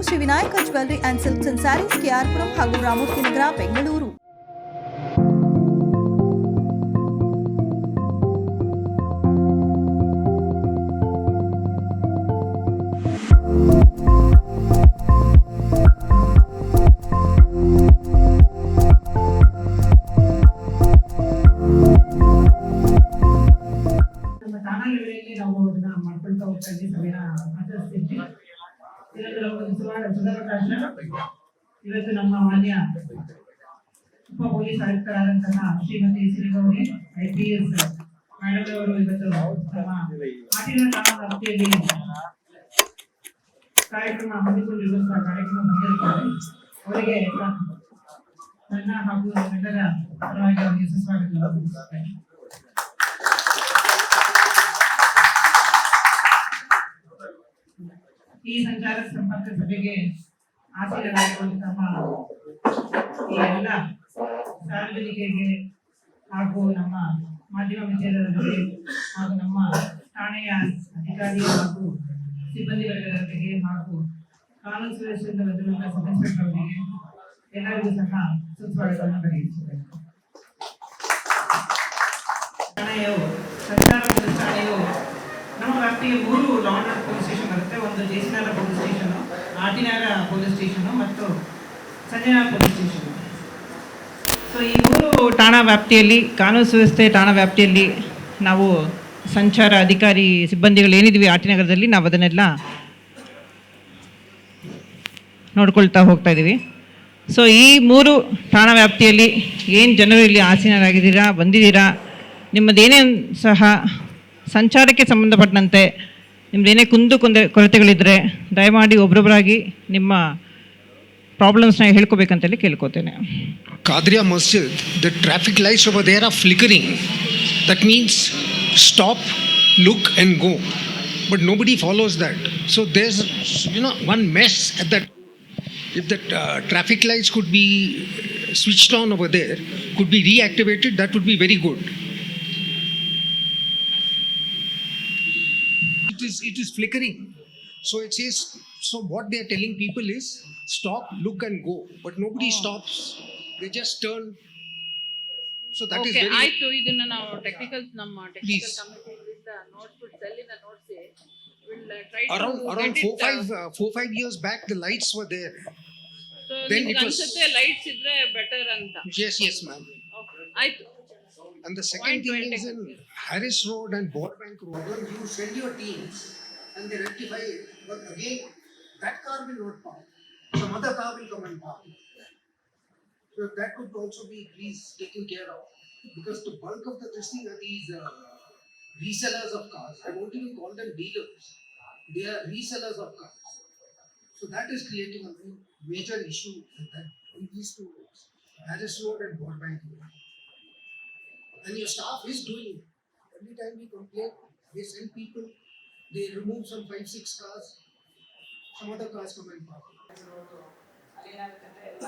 Shri Vinayaka jewellery and silks and saris KR Puram ಹಾಗೂ ರಾಮೂರ್ತಿ ನಗರ ಬೆಂಗಳೂರು. ನಾವು ಅದನ್ನ ಮಾಡ್ಕೊಳ್ತಾ ಹೋಗ್ತಾ ಇದ್ದೀವಿ. ಸಮಯ ಆಚರಿಸ್ತಿದ್ವಿ. ಇವತ್ತು ನಮ್ಮ ಮಾನ್ಯ ಉಪ ಪೊಲೀಸ್ ಆಯುಕ್ತರಾದಂತಹ ಶ್ರೀಮತಿ ಸಿರಿಗೌರಿ IPS ಮೇಡಮ್ ಅವರು ಇವತ್ತು ನಮ್ಮ ಆಟಿನ ವ್ಯಾಪ್ತಿಯಲ್ಲಿ ಕಾರ್ಯಕ್ರಮ ಹಮ್ಮಿಕೊಂಡಿರುವಂತಹ ಕಾರ್ಯಕ್ರಮ ಬಂದಿರುತ್ತಾರೆ. ಅವರಿಗೆ ನನ್ನ ಹಾಗೂ ಎಲ್ಲರ ಪರವಾಗಿ ಅವರಿಗೆ ಸುಸ್ವಾಗತ. ಈ ಸಂಚಾರ ಸಂಪರ್ಕ ಸಭೆಗೆ ಆಸೀನರಾಗಿರುವಂತಹ ಈ ಎಲ್ಲ ಸಾರ್ವಜನಿಕರಿಗೆ ಹಾಗೂ ನಮ್ಮ ಮಾಧ್ಯಮ ಮಿತ್ರರಿಗೆ ಹಾಗೂ ನಮ್ಮ ಠಾಣೆಯ ಅಧಿಕಾರಿ ಹಾಗೂ ಸಿಬ್ಬಂದಿ ವರ್ಗದವರಿಗೆ ಹಾಗೂ ಕಾನೂನು ಸುರಕ್ಷೆಯಿಂದ ಬಂದಿರುವಂತಹ ಸಬ್ ಇನ್ಸ್ಪೆಕ್ಟರ್ ಅವರಿಗೆ ಎಲ್ಲರಿಗೂ ಸಹ ಸುಸ್ವಾಗತವನ್ನು ಬರೆಯುತ್ತೇವೆ. ಠಾಣೆಯು ಸಂಚಾರ ಪೊಲೀಸ್ ಠಾಣೆಯು ನಮ್ಮ ವ್ಯಾಪ್ತಿಗೆ 3 law and order police station ಬರುತ್ತೆ. ಒಂದು ಜೇಸಿನಾರ ಪೊಲೀಸ್ ಸ್ಟೇಷನು, ಆಟಿನಾರ ಪೊಲೀಸ್ ಸ್ಟೇಷನು ಮತ್ತು ಸಂಜನಾರ ಪೊಲೀಸ್ ಸ್ಟೇಷನ್. ಸೊ ಈ 3 ಠಾಣಾ ವ್ಯಾಪ್ತಿಯಲ್ಲಿ ಕಾನೂನು ಸುವ್ಯವಸ್ಥೆ ಠಾಣಾ ವ್ಯಾಪ್ತಿಯಲ್ಲಿ ನಾವು ಸಂಚಾರ ಅಧಿಕಾರಿ ಸಿಬ್ಬಂದಿಗಳು ಏನಿದ್ವಿ ಆಟಿನಗರದಲ್ಲಿ ನಾವು ಅದನ್ನೆಲ್ಲ ನೋಡ್ಕೊಳ್ತಾ ಹೋಗ್ತಾ ಇದ್ದೀವಿ. ಸೊ ಈ 3 ಠಾಣಾ ವ್ಯಾಪ್ತಿಯಲ್ಲಿ ಏನು ಜನರು ಇಲ್ಲಿ ಆಸೀನರಾಗಿದ್ದೀರಾ, ಬಂದಿದ್ದೀರಾ, ನಿಮ್ಮದೇನೇ ಸಹ ಸಂಚಾರಕ್ಕೆ ಸಂಬಂಧಪಟ್ಟಂತೆ ನಿಮ್ಮದೇನೇ ಕೊರತೆಗಳಿದ್ದರೆ ದಯಮಾಡಿ ಒಬ್ಬೊಬ್ಬರಾಗಿ ನಿಮ್ಮ ಪ್ರಾಬ್ಲಮ್ಸ್ನ ಹೇಳ್ಕೋಬೇಕಂತೇಳಿ ಕೇಳ್ಕೊತೇನೆ. Qadria Masjid, the traffic lights over there are flickering. That means stop, look and go. But nobody follows that. So there's, one mess at that. If the traffic lights could be switched on over there, could be reactivated, that would be very good. It is flickering. So it says, so what they are telling people is stop, look and go. But nobody stops. They just turn. So that is very... ಆಯ್ತು, ಇದನ್ನ ನಾವು technical committee ಇಂದ notes ಬಿಟ್ಟು ಸೆಲ್ಲಿನ notes will try around 4-5 years back the lights were there. So then it was lights idre better anta. Yes ma'am. Okay, ಆಯ್ತು. And the second thing is in Harris Road and Board Bank Road, you send your teams and they rectify it. But again, that car will not park. Some other car will come and park. So that could also be please taken care of. Because the bulk of this thing are these resellers of cars. I won't even call them dealers. They are resellers of cars. So that is creating a major issue in these 2 roads, Harris Road and Board Bank Road. And your staff is doing it. Every time we complain, they send people, they remove some 5-6 cars, some other cars come and park. ಅಲ್ಲೇನಾಗುತ್ತೆ ಎಲ್ಲ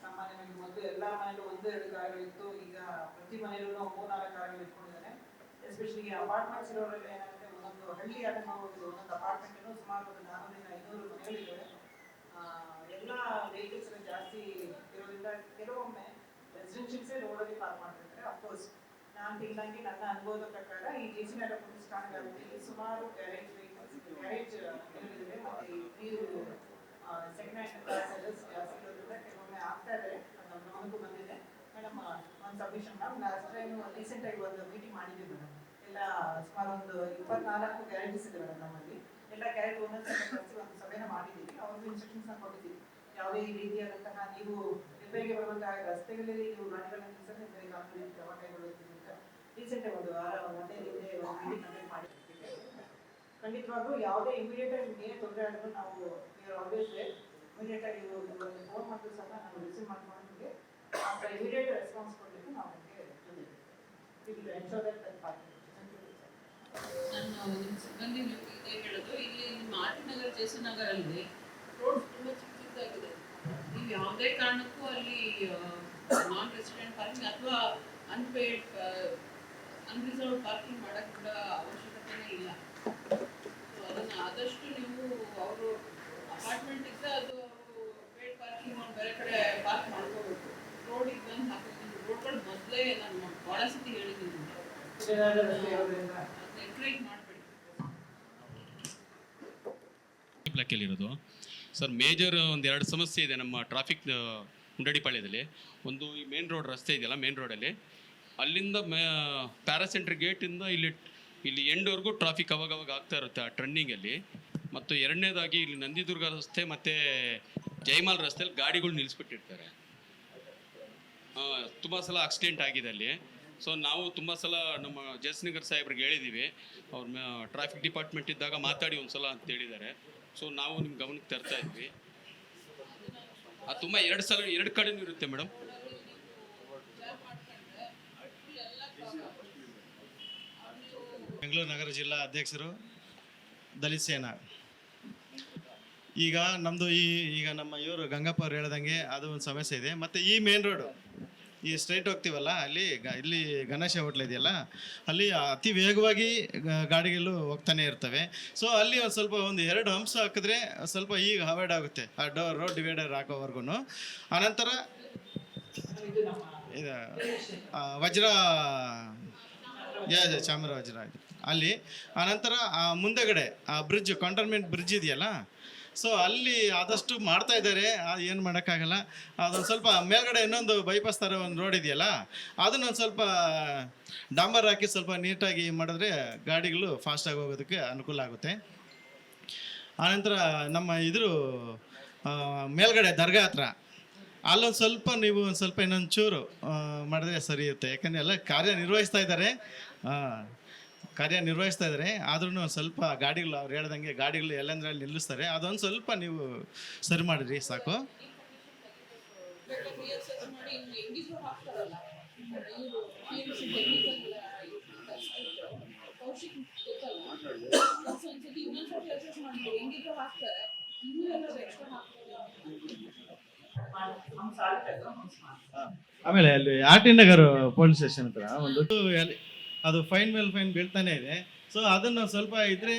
ಸಾಮಾನ್ಯವಾಗಿ ಮೊದಲು ಎಲ್ಲ ಮನೆಯಲ್ಲೂ 1-2 ಕಾರ್ಗಳಿತ್ತು. ಈಗ ಪ್ರತಿ ಮನೆಯಲ್ಲೂ 3-4 ಕಾರ್ಗಳು ಇಟ್ಕೊಂಡಿದ್ದಾರೆ. ಎಸ್ಪೆಷಲಿ ಅಪಾರ್ಟ್ಮೆಂಟ್ಸ್ ಇರೋರೆಲ್ಲ ಏನಾಗುತ್ತೆ, ಒಂದೊಂದು ಹಳ್ಳಿ ಆಟಕ್ಕೆ ಹೋಗೋದು, ಒಂದೊಂದು ಅಪಾರ್ಟ್ಮೆಂಟ್ ಸುಮಾರು 400-500 ಮನೆಗಳಿವೆ. ಎಲ್ಲ ವೆಹಿಕಲ್ಸ್ ಜಾಸ್ತಿ ಇರೋದ್ರಿಂದ ಕೆಲವೊಮ್ಮೆ ರೆಸಿಡೆನ್ಷಿಯಲ್ಸೇ ರೋಡಲ್ಲಿ ಪಾರ್ಕ್ ಮಾಡ್ತಿರ್ತಾರೆ. ಅಫ್ಕೋರ್ಸ್ ನಾನು ತಿಂಗಳಂಗೆ ನನ್ನ ಅನುಭವದ ಪ್ರಕಾರ ಈ ಜೇಸಿನಾರ ಪೊಲೀಸ್ ಠಾಣಾ ವ್ಯಾಪ್ತಿಯಲ್ಲಿ ಸುಮಾರು ಗ್ಯಾರೇಜ್ ಇರೋದಿದೆ. ಮತ್ತು ನೀರು ಸೆಕೆಂಡ್ ಹ್ಯಾಂಡ್ ಕಾರ್ಸ್ ಜಾಸ್ತಿ ಇರೋದ್ರಿಂದ ಕೆಲವೊಮ್ಮೆ ಆಗ್ತಾ ಇದೆ. ನಮಗೂ ಬಂದಿದೆ ಮೇಡಮ್ ಒಂದು ಸಬ್ಮಿಷನ್. ಲಾಸ್ಟ್ ಟೈಮ್ ರೀಸೆಂಟಾಗಿ ಒಂದು ಮೀಟಿಂಗ್ ಮಾಡಿದ್ವಿ ಮೇಡಮ್. ಎಲ್ಲ ಸುಮಾರು ಒಂದು 24 ಗ್ಯಾರೇಜಸ್ ಇದೆ ಮೇಡಮ್ ನಮ್ಮಲ್ಲಿ. ಎಲ್ಲ ಗ್ಯಾರೇಜ್ ಓನರ್ಸ್ ಒಂದು ಸಭೆನ ಮಾಡಿದ್ದೀವಿ. ಅವ್ರಿಗೂ ಇನ್ಸ್ಟ್ರಕ್ಷನ್ಸ್ನ ಕೊಟ್ಟಿದ್ದೀವಿ. ಯಾವುದೇ ರೀತಿಯಾದಂತಹ ನೀವು ರಿಪೇರಿಗೆ ಬರುವಂತಹ ರಸ್ತೆಗಳಲ್ಲಿ ನೀವು ಗಾಡಿಗಳನ್ನ ನಿಲ್ಲಿಸಿದ್ರೆ ಕ್ರಮ ಕೈಗೊಳ್ಳುವುದರಿಂದ ರೀಸೆಂಟಾಗಿ ಒಂದು ವಾರ 1 ಹಿಂದೆ ಒಂದು ಮೀಟಿಂಗ್ ಕಂಡಕ್ಟ್ ಮಾಡಿರ್ತೀವಿ. ಖಂಡಿತವಾಗ್ಲೂ ಯಾವುದೇ ಇಮಿಡಿಯೇಟ್ ಆಗಿ ಏನೇ ತೊಂದರೆ ಆದರೂ ನಾವು ಆಲ್ವೇಸ್ ಇಮಿಡಿಯೇಟ್ ಆಗಿ ಒಂದು ಫೋನ್ ಮಾಡಿದ್ರು ಸಹ ನಾವು ರಿಸೀವ್ ಮಾಡ್ಕೊಂಡು ಅಂತ ಇಮಿಡಿಯೇಟ್ ರೆಸ್ಪಾನ್ಸ್ ಕೊಡಲಿಕ್ಕೆ ನಾವು ನಾನು ನಿಮ್ಮ ಸಿಬ್ಬಂದಿ ಇದೇ ಹೇಳೋದು, ಇಲ್ಲಿ ನಿಮ್ಮ ಆಟಿನಗರ ಜೇಸಿನಗರಲ್ಲಿ ರೋಡ್ ತುಂಬ ಚಿಕ್ಕದಾಗಿದೆ. ನೀವು ಯಾವುದೇ ಕಾರಣಕ್ಕೂ ಅಲ್ಲಿ ನಾನ್ ರೆಸಿಡೆಂಟ್ ಪಾರ್ಕಿಂಗ್ ಅಥವಾ ಅನ್ರಿಸರ್ವ್ಡ್ ಪಾರ್ಕಿಂಗ್ ಮಾಡೋಕ್ಕೆ ಕೂಡ ಅವಶ್ಯಕತೆನೇ ಇಲ್ಲ. ಸೊ ಅದನ್ನು ಆದಷ್ಟು ನೀವು ಅವರು ಅಪಾರ್ಟ್ಮೆಂಟ್ ಇದ್ದರೆ ಅದು ಪೇಡ್ ಪಾರ್ಕಿಂಗ್ ಮಾಡಿ ಬೇರೆ ಕಡೆ ಪಾರ್ಕ್ ಮಾಡ್ಕೋಬೇಕು. ರೋಡಿಗೆ ಬಂದು ಹಾಕೋದು ರೋಡ್ಗಳು ಮೊದಲೇ ನಾನು ಭಾಳ ಸತಿ ಹೇಳಿದ್ದೀನಿ, ಅದನ್ನ ಎಂಕರೇಜ್ ಮಾಡಬೇಡಿ. ಬ್ಲಾಕಲ್ಲಿರೋದು ಸರ್. ಮೇಜರ್ ಒಂದೆರಡು ಸಮಸ್ಯೆ ಇದೆ ನಮ್ಮ ಟ್ರಾಫಿಕ್ ಮುಂಡಡಿಪಾಳ್ಯದಲ್ಲಿ. ಒಂದು ಈ ಮೇನ್ ರೋಡ್ ರಸ್ತೆ ಇದೆಯಲ್ಲ, ಮೇನ್ ರೋಡಲ್ಲಿ ಅಲ್ಲಿಂದ ಪ್ಯಾರಾಸೆಂಟ್ರ್ ಗೇಟಿಂದ ಇಲ್ಲಿ ಎಂಡ್ವರೆಗೂ ಟ್ರಾಫಿಕ್ ಅವಾಗವಾಗ ಆಗ್ತಾ ಇರುತ್ತೆ ಆ ಟರ್ನಿಂಗಲ್ಲಿ. ಮತ್ತು ಎರಡನೇದಾಗಿ ಇಲ್ಲಿ ನಂದಿದುರ್ಗ ರಸ್ತೆ ಮತ್ತು ಜೈಮಾಲ್ ರಸ್ತೆಯಲ್ಲಿ ಗಾಡಿಗಳು ನಿಲ್ಲಿಸ್ಬಿಟ್ಟಿರ್ತಾರೆ. ತುಂಬ ಸಲ ಆಕ್ಸಿಡೆಂಟ್ ಆಗಿದೆ ಅಲ್ಲಿ. ಸೊ ನಾವು ತುಂಬ ಸಲ ನಮ್ಮ ಜಯಸ್ನಗರ್ ಸಾಹೇಬ್ರಿಗೆ ಹೇಳಿದ್ದೀವಿ, ಅವ್ರ ಟ್ರಾಫಿಕ್ ಡಿಪಾರ್ಟ್ಮೆಂಟ್ ಇದ್ದಾಗ ಮಾತಾಡಿ ಒಂದು ಸಲ ಅಂತ ಹೇಳಿದ್ದಾರೆ. ಸೊ ನಾವು ನಿಮ್ಮ ಗಮನಕ್ಕೆ ತರ್ತಾ ಇದ್ವಿ. ಅದು ತುಂಬ ಎರಡು ಕಡೆನೂ ಇರುತ್ತೆ ಮೇಡಮ್. ಬೆಂಗಳೂರು ನಗರ ಜಿಲ್ಲಾ ಅಧ್ಯಕ್ಷರು ದಲಿತ್ ಸೇನಾ. ಈಗ ನಮ್ಮದು ಈಗ ನಮ್ಮ ಇವರು ಗಂಗಪ್ಪ ಅವ್ರು ಹೇಳ್ದಂಗೆ ಅದು ಒಂದು ಸಮಸ್ಯೆ ಇದೆ. ಮತ್ತು ಈ ಮೇನ್ ರೋಡು ಈ ಸ್ಟ್ರೈಟ್ ಹೋಗ್ತೀವಲ್ಲ, ಇಲ್ಲಿ ಗಣೇಶ ಹೋಟ್ಲ್ ಇದೆಯಲ್ಲ, ಅಲ್ಲಿ ಅತಿ ವೇಗವಾಗಿ ಗಾಡಿಗಳು ಹೋಗ್ತಾನೆ ಇರ್ತವೆ. ಸೊ ಅಲ್ಲಿ ಒಂದು ಸ್ವಲ್ಪ ಎರಡು ಹಂಸ ಹಾಕಿದ್ರೆ ಸ್ವಲ್ಪ ಈಗ ಅವಾಯ್ಡ್ ಆಗುತ್ತೆ ಆ ರೋಡ್ ಡಿವೈಡರ್ ಹಾಕೋವರೆಗೂ. ಆನಂತರ ಇದು ವಜ್ರ ಚಾಮರ ವಜ್ರ ಅಲ್ಲಿ. ಆನಂತರ ಮುಂದೆಗಡೆ ಆ ಬ್ರಿಡ್ಜ್, ಕಂಟೋನ್ಮೆಂಟ್ ಬ್ರಿಡ್ಜ್ ಇದೆಯಲ್ಲ, ಸೊ ಅಲ್ಲಿ ಆದಷ್ಟು ಮಾಡ್ತಾ ಇದ್ದಾರೆ. ಏನು ಮಾಡೋಕ್ಕಾಗಲ್ಲ. ಅದೊಂದು ಸ್ವಲ್ಪ ಮೇಲ್ಗಡೆ ಇನ್ನೊಂದು ಬೈಪಾಸ್ ಥರ ಒಂದು ರೋಡ್ ಇದೆಯಲ್ಲ, ಅದನ್ನೊಂದು ಸ್ವಲ್ಪ ಡಾಂಬರ್ ಹಾಕಿ ಸ್ವಲ್ಪ ನೀಟಾಗಿ ಮಾಡಿದ್ರೆ ಗಾಡಿಗಳು ಫಾಸ್ಟಾಗಿ ಹೋಗೋದಕ್ಕೆ ಅನುಕೂಲ ಆಗುತ್ತೆ. ಆನಂತರ ನಮ್ಮ ಮೇಲ್ಗಡೆ ದರ್ಗಾ ಹತ್ರ ಅಲ್ಲೊಂದು ಸ್ವಲ್ಪ ನೀವು ಒಂದು ಸ್ವಲ್ಪ ಇನ್ನೊಂದು ಚೂರು ಮಾಡಿದ್ರೆ ಸರಿ ಇರುತ್ತೆ. ಯಾಕಂದರೆ ಎಲ್ಲ ಕಾರ್ಯನಿರ್ವಹಿಸ್ತಾ ಇದ್ದಾರೆ. ಆದ್ರೂ ಸ್ವಲ್ಪ ಗಾಡಿಗಳು ಅವ್ರು ಹೇಳ್ದಂಗೆ ಗಾಡಿಗಳು ಎಲ್ಲಂದ್ರಲ್ಲಿ ನಿಲ್ಲಿಸ್ತಾರೆ. ಅದೊಂದು ಸ್ವಲ್ಪ ನೀವು ಸರಿ ಮಾಡಿರಿ ಸಾಕು. ಆಮೇಲೆ ಅಲ್ಲಿ R T Nagar police station ಹತ್ರ ಒಂದು ಅದು ಫೈನ್ ಮೇಲೆ ಫೈನ್ ಬೀಳ್ತಾನೆ ಇದೆ. ಸೊ ಅದನ್ನು ಸ್ವಲ್ಪ ಇದ್ರೆ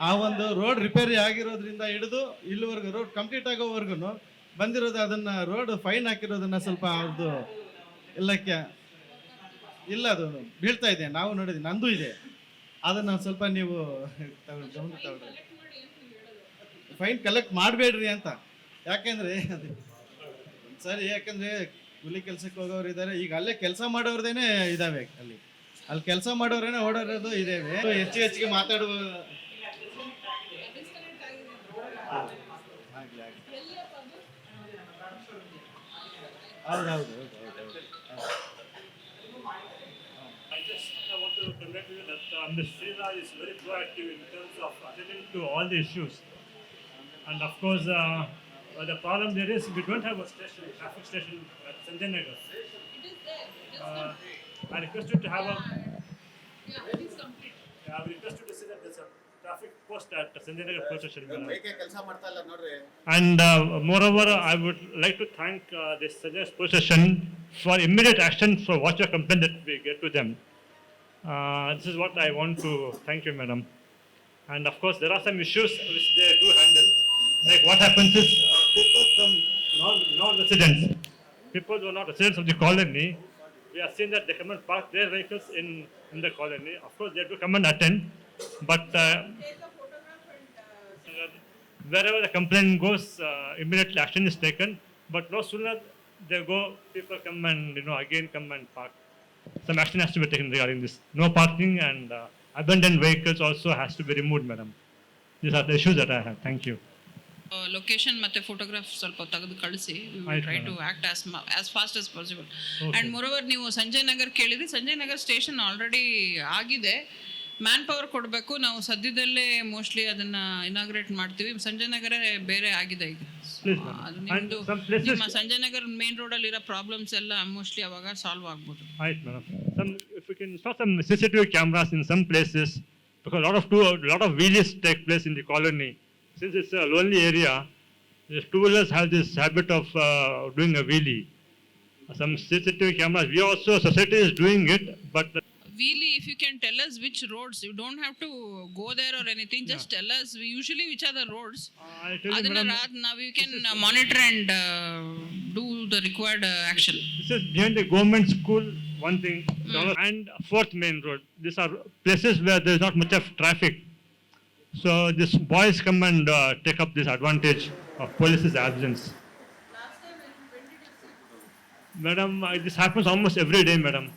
ಆ ಒಂದು ರೋಡ್ ರಿಪೇರಿ ಆಗಿರೋದ್ರಿಂದ ಹಿಡಿದು ಇಲ್ಲಿವರೆಗೂ ರೋಡ್ ಕಂಪ್ಲೀಟ್ ಆಗೋವರೆಗೂ ಬಂದಿರೋದು, ಅದನ್ನು ರೋಡ್ ಫೈನ್ ಹಾಕಿರೋದನ್ನು ಸ್ವಲ್ಪ ಅವ್ರದ್ದು ಎಲ್ಲಕ್ಕೆ ಇಲ್ಲ, ಅದು ಬೀಳ್ತಾ ಇದೆ. ನಾವು ನೋಡಿದ್ವಿ, ನಂದು ಇದೆ. ಅದನ್ನು ಸ್ವಲ್ಪ ನೀವು ಫೈನ್ ಕಲೆಕ್ಟ್ ಮಾಡಬೇಡ್ರಿ ಅಂತ. ಯಾಕೆಂದರೆ ಅದು ಸರಿ, ಯಾಕಂದರೆ ಕೂಲಿ ಕೆಲಸಕ್ಕೆ ಹೋಗೋರು ಇದ್ದಾರೆ. ಈಗ ಅಲ್ಲೇ ಕೆಲಸ ಮಾಡೋರ್ದೇನೆ ಇದ್ದಾವೆ, ಅಲ್ಲಿ ಕೆಲಸ ಮಾಡೋರೇನೆ ಓಡಾಡೋದು ಇದೇವೆ. ಹೆಚ್ಚಿಗೆ ಮಾತಾಡುವ ಹೌದೌದು. I just want to congratulate that Ms. Srila is very proactive in terms of attending to all the issues. And of course, the problem there is we don't have a traffic station at Sanjay Nagar. It is there. I request you to have a. Yeah, it is complete. I request you to see that there's a traffic post at Sanjay Nagar police station. And moreover, I would like to thank this Sanjay police station for immediate action for whatever complaint that we get to them. This is what I want to thank you, madam. And of course, there are some issues which they do handle. Like what happens is people from non-residents, people who are not residents of the colony, we have seen that they come and park their vehicles in the colony. Of course, they do come and attend, but wherever the complaint goes, immediately action is taken. But no sooner they go, people come and again come and park. Some action has to be taken regarding this. No parking and abandoned vehicles also has to be removed, madam. These are the issues that I have. Thank you. Location ಮತ್ತು photograph ಸ್ವಲ್ಪ ತೆಗೆದು ಕಳಿಸಿ. Try to act as fast as possible. And moreover ನೀವು ಸಂಜಯ್ ನಗರ್ ಕೇಳಿದ್ರಿ, Sanjay Nagar station already ಆಗಿದೆ. Manpower ಕೊಡಬೇಕು. ನಾವು ಸದ್ಯದಲ್ಲೇ ಮೋಸ್ಟ್ಲಿ ಅದನ್ನು ಇನಾಗ್ರೇಟ್ ಮಾಡ್ತೀವಿ. ಸಂಜಯ್ ನಗರ ಬೇರೆ ಆಗಿದೆ ಈಗ. ಅದು ನಿಮ್ಮದು ನಿಮ್ಮ ಸಂಜಯ್ ನಗರ್ ಮೇನ್ ರೋಡಲ್ಲಿರೋ ಪ್ರಾಬ್ಲಮ್ಸ್ ಎಲ್ಲ ಮೋಸ್ಟ್ಲಿ ಅವಾಗ ಸಾಲ್ವ್ ಆಗ್ಬೋದು. ಆಯ್ತು madam. If we can install some CCTV cameras in some places, because a lot of wheelies take place in the colony. Since it's a lonely area, the two-wheelers have this habit of doing a wheelie. Some CCTV cameras, we also, society is doing it, but Really, if you can tell us which roads, you don't have to go there or anything, just tell us usually which are the roads. I tell you, Adana madam, now you can monitor and do the required action. this is behind the government school, one thing, and fourth main road. These are places where there is not much of traffic. So these boys come and take up this advantage of police's absence. Madam, this happens almost every day, madam.